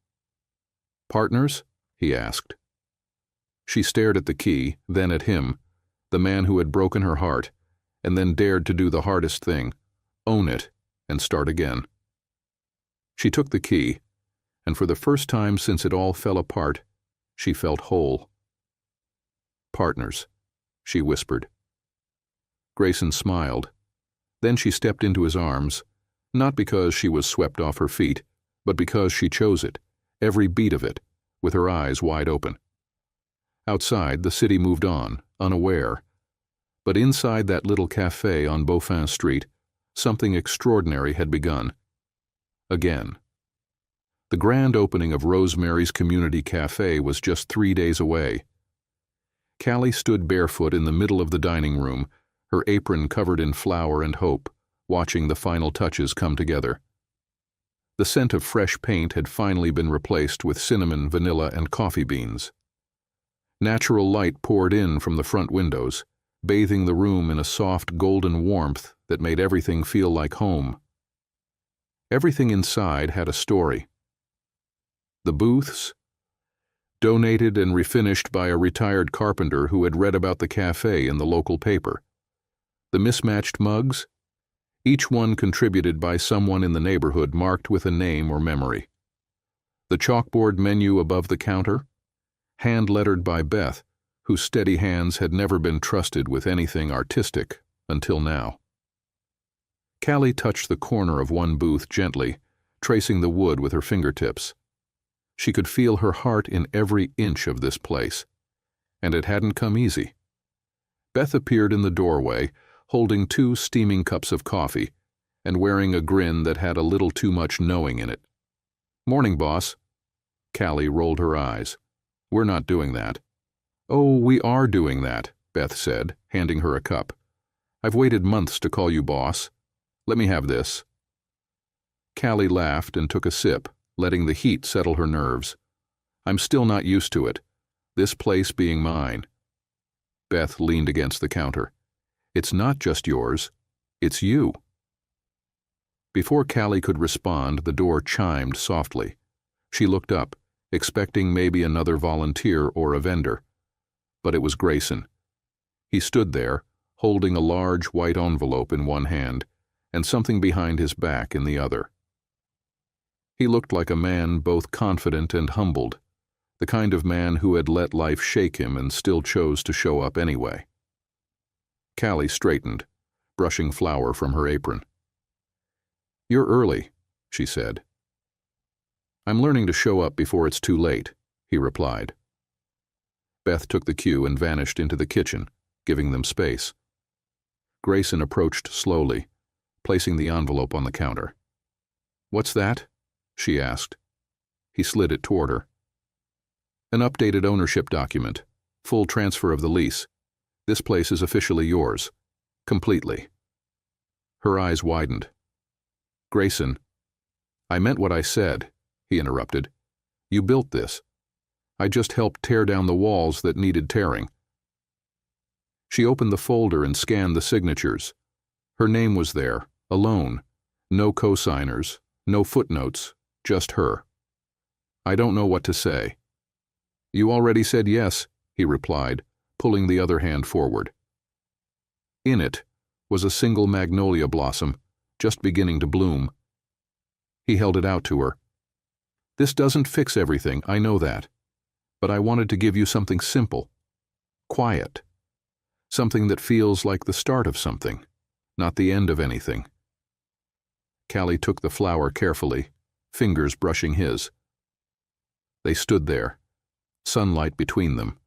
"Partners?" he asked. She stared at the key, then at him, the man who had broken her heart, and then dared to do the hardest thing, own it, and start again. She took the key, and for the first time since it all fell apart, she felt whole. "Partners," she whispered. Grayson smiled. Then she stepped into his arms, not because she was swept off her feet, but because she chose it, every beat of it, with her eyes wide open. Outside, the city moved on, unaware. But inside that little café on Beaufin Street, something extraordinary had begun. Again. The grand opening of Rosemary's Community Café was just 3 days away. Callie stood barefoot in the middle of the dining room, her apron covered in flour and hope, watching the final touches come together. The scent of fresh paint had finally been replaced with cinnamon, vanilla, and coffee beans. Natural light poured in from the front windows, bathing the room in a soft golden warmth that made everything feel like home. Everything inside had a story. The booths, donated and refinished by a retired carpenter who had read about the cafe in the local paper. The mismatched mugs, each one contributed by someone in the neighborhood marked with a name or memory. The chalkboard menu above the counter, hand-lettered by Beth, whose steady hands had never been trusted with anything artistic until now. Callie touched the corner of one booth gently, tracing the wood with her fingertips. She could feel her heart in every inch of this place, and it hadn't come easy. Beth appeared in the doorway, holding 2 steaming cups of coffee, and wearing a grin that had a little too much knowing in it. "Morning, boss." Callie rolled her eyes. "We're not doing that." "Oh, we are doing that," Beth said, handing her a cup. "I've waited months to call you boss. Let me have this." Callie laughed and took a sip, letting the heat settle her nerves. "I'm still not used to it, this place being mine." Beth leaned against the counter. "It's not just yours, it's you." Before Callie could respond, the door chimed softly. She looked up, expecting maybe another volunteer or a vendor. But it was Grayson. He stood there, holding a large white envelope in one hand and something behind his back in the other. He looked like a man both confident and humbled, the kind of man who had let life shake him and still chose to show up anyway. Callie straightened, brushing flour from her apron. "You're early," she said. "I'm learning to show up before it's too late," he replied. Beth took the cue and vanished into the kitchen, giving them space. Grayson approached slowly, placing the envelope on the counter. "What's that?" she asked. He slid it toward her. "An updated ownership document, full transfer of the lease. This place is officially yours. Completely." Her eyes widened. "Grayson." "I meant what I said," he interrupted. "You built this. I just helped tear down the walls that needed tearing." She opened the folder and scanned the signatures. Her name was there, alone. No co-signers, no footnotes, just her. "I don't know what to say." "You already said yes," he replied, pulling the other hand forward. In it was a single magnolia blossom, just beginning to bloom. He held it out to her. "This doesn't fix everything, I know that. But I wanted to give you something simple, quiet, something that feels like the start of something, not the end of anything." Callie took the flower carefully, fingers brushing his. They stood there, sunlight between them,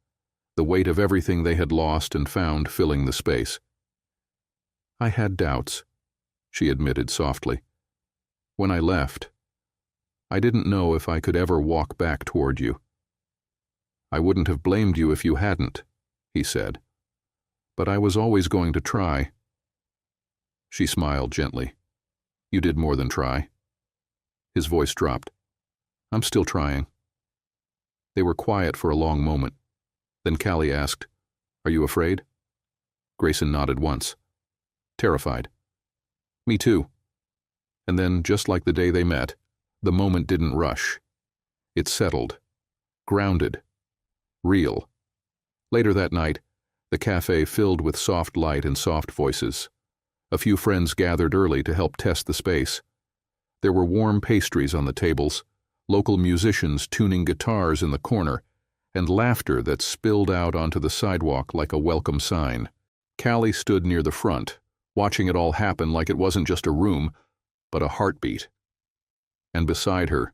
the weight of everything they had lost and found filling the space. "I had doubts," she admitted softly. "When I left, I didn't know if I could ever walk back toward you." "I wouldn't have blamed you if you hadn't," he said. "But I was always going to try." She smiled gently. "You did more than try." His voice dropped. "I'm still trying." They were quiet for a long moment. Then Callie asked, "Are you afraid?" Grayson nodded once. terrified. Me too. And then, just like the day they met, the moment didn't rush. It settled, grounded, real. Later that night, the cafe filled with soft light and soft voices. A few friends gathered early to help test the space. There were warm pastries on the tables, local musicians tuning guitars in the corner, and laughter that spilled out onto the sidewalk like a welcome sign. Callie stood near the front, watching it all happen like it wasn't just a room, but a heartbeat. And beside her,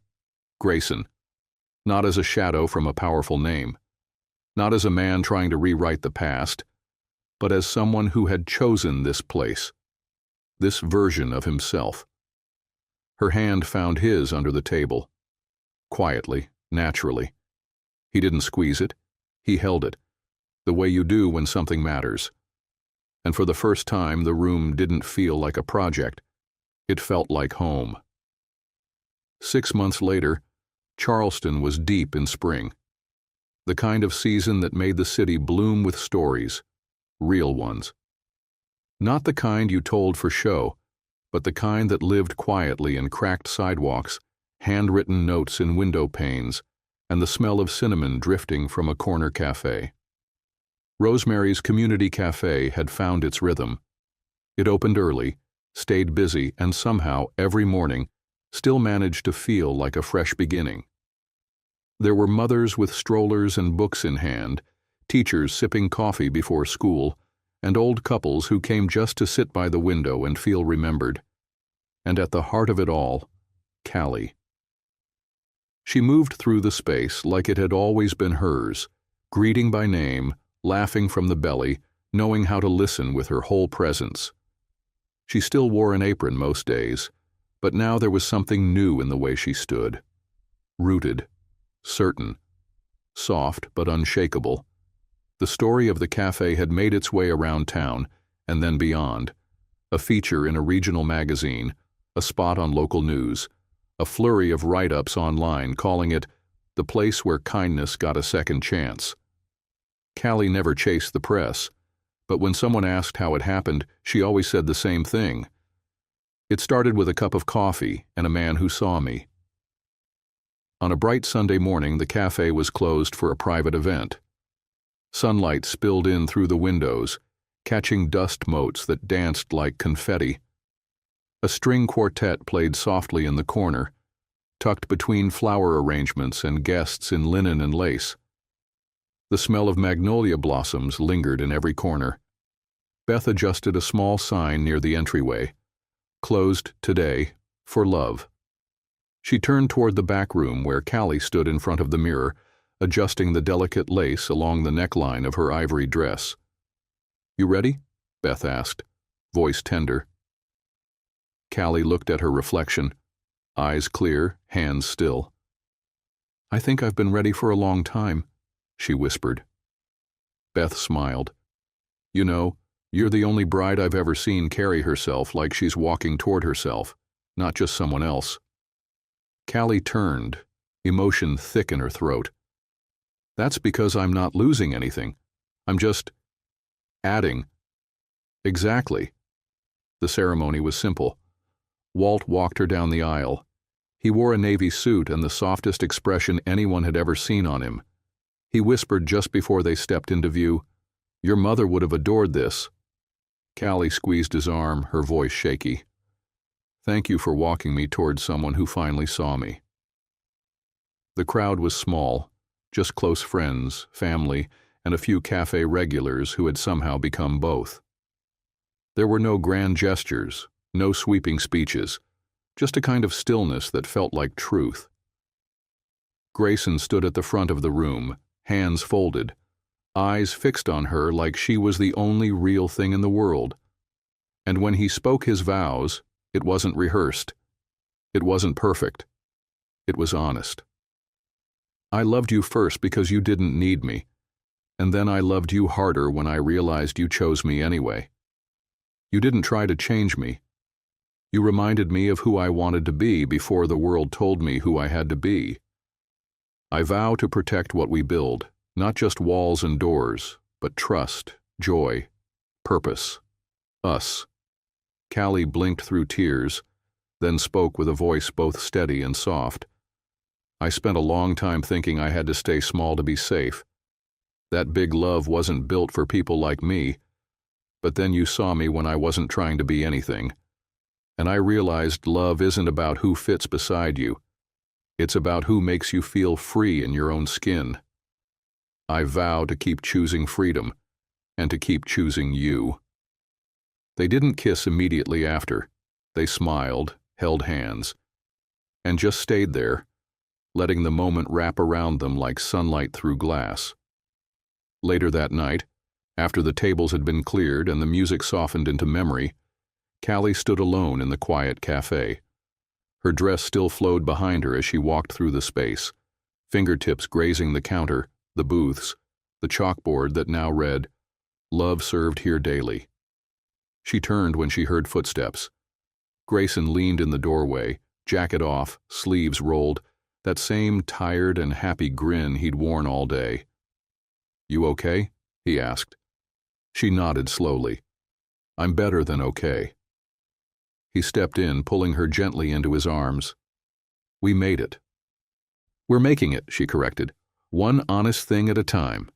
Grayson, not as a shadow from a powerful name, not as a man trying to rewrite the past, but as someone who had chosen this place, this version of himself. Her hand found his under the table. Quietly, naturally. He didn't squeeze it. He held it, the way you do when something matters. And for the first time, the room didn't feel like a project. It felt like home. 6 months later, Charleston was deep in spring. The kind of season that made the city bloom with stories, real ones. Not the kind you told for show, but the kind that lived quietly in cracked sidewalks, handwritten notes in window panes, and the smell of cinnamon drifting from a corner cafe. Rosemary's Community Cafe had found its rhythm. It opened early, stayed busy, and somehow, every morning, still managed to feel like a fresh beginning. There were mothers with strollers and books in hand, teachers sipping coffee before school, and old couples who came just to sit by the window and feel remembered. And at the heart of it all, Callie. She moved through the space like it had always been hers, greeting by name, laughing from the belly, knowing how to listen with her whole presence. She still wore an apron most days, but now there was something new in the way she stood. Rooted, certain, soft but unshakable. The story of the cafe had made its way around town, and then beyond. A feature in a regional magazine, a spot on local news, a flurry of write-ups online calling it the place where kindness got a second chance. Callie never chased the press, but when someone asked how it happened, she always said the same thing. It started with a cup of coffee and a man who saw me. On a bright Sunday morning, the cafe was closed for a private event. Sunlight spilled in through the windows, catching dust motes that danced like confetti. A string quartet played softly in the corner, tucked between flower arrangements and guests in linen and lace. The smell of magnolia blossoms lingered in every corner. Beth adjusted a small sign near the entryway. Closed today, for love. She turned toward the back room where Callie stood in front of the mirror, adjusting the delicate lace along the neckline of her ivory dress. "You ready?" Beth asked, voice tender. Callie looked at her reflection, eyes clear, hands still. "I think I've been ready for a long time," she whispered. Beth smiled. "You know, you're the only bride I've ever seen carry herself like she's walking toward herself, not just someone else." Callie turned, emotion thick in her throat. "That's because I'm not losing anything. I'm just adding." "Exactly." The ceremony was simple. Walt walked her down the aisle. He wore a navy suit and the softest expression anyone had ever seen on him. He whispered just before they stepped into view, "Your mother would have adored this." Callie squeezed his arm, her voice shaky. "Thank you for walking me toward someone who finally saw me." The crowd was small, just close friends, family, and a few cafe regulars who had somehow become both. There were no grand gestures, no sweeping speeches, just a kind of stillness that felt like truth. Grayson stood at the front of the room, hands folded, eyes fixed on her like she was the only real thing in the world. And when he spoke his vows, it wasn't rehearsed. It wasn't perfect. It was honest. "I loved you first because you didn't need me, and then I loved you harder when I realized you chose me anyway. You didn't try to change me. You reminded me of who I wanted to be before the world told me who I had to be. I vow to protect what we build, not just walls and doors, but trust, joy, purpose, us." Callie blinked through tears, then spoke with a voice both steady and soft. I spent a long time thinking I had to stay small to be safe. That big love wasn't built for people like me, but then you saw me when I wasn't trying to be anything. And I realized love isn't about who fits beside you. It's about who makes you feel free in your own skin. I vow to keep choosing freedom, and to keep choosing you. They didn't kiss immediately after. They smiled, held hands, and just stayed there, letting the moment wrap around them like sunlight through glass. Later that night, after the tables had been cleared and the music softened into memory, Callie stood alone in the quiet cafe. Her dress still flowed behind her as she walked through the space, fingertips grazing the counter, the booths, the chalkboard that now read, "Love served here daily." She turned when she heard footsteps. Grayson leaned in the doorway, jacket off, sleeves rolled, that same tired and happy grin he'd worn all day. "You okay?" he asked. She nodded slowly. "I'm better than okay." He stepped in, pulling her gently into his arms. "We made it." "We're making it," she corrected. "One honest thing at a time."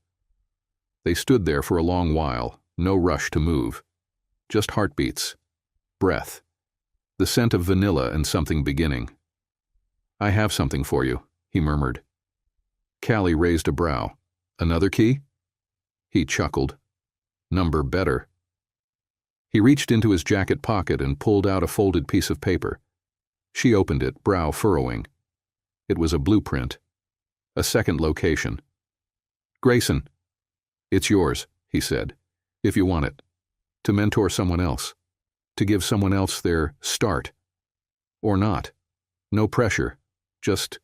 They stood there for a long while, no rush to move. Just heartbeats, breath, the scent of vanilla and something beginning. "I have something for you," he murmured. Callie raised a brow. "Another key?" He chuckled. "Number better." He reached into his jacket pocket and pulled out a folded piece of paper. She opened it, brow furrowing. It was a blueprint. A second location. "Grayson." "It's yours," he said, "if you want it. To mentor someone else. To give someone else their start. Or not. No pressure. Just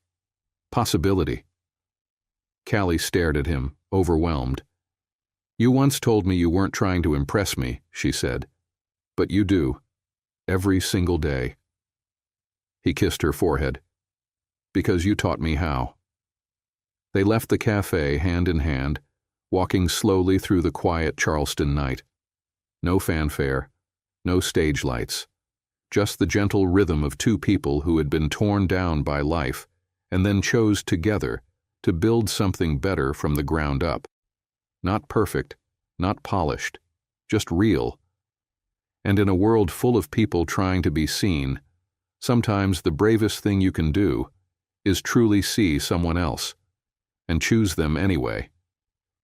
possibility." Callie stared at him, overwhelmed. "You once told me you weren't trying to impress me," she said. "But you do. Every single day." He kissed her forehead. "Because you taught me how." They left the cafe hand in hand, walking slowly through the quiet Charleston night. No fanfare, no stage lights, just the gentle rhythm of two people who had been torn down by life and then chose together to build something better from the ground up. Not perfect, not polished, just real. And in a world full of people trying to be seen, sometimes the bravest thing you can do is truly see someone else and choose them anyway.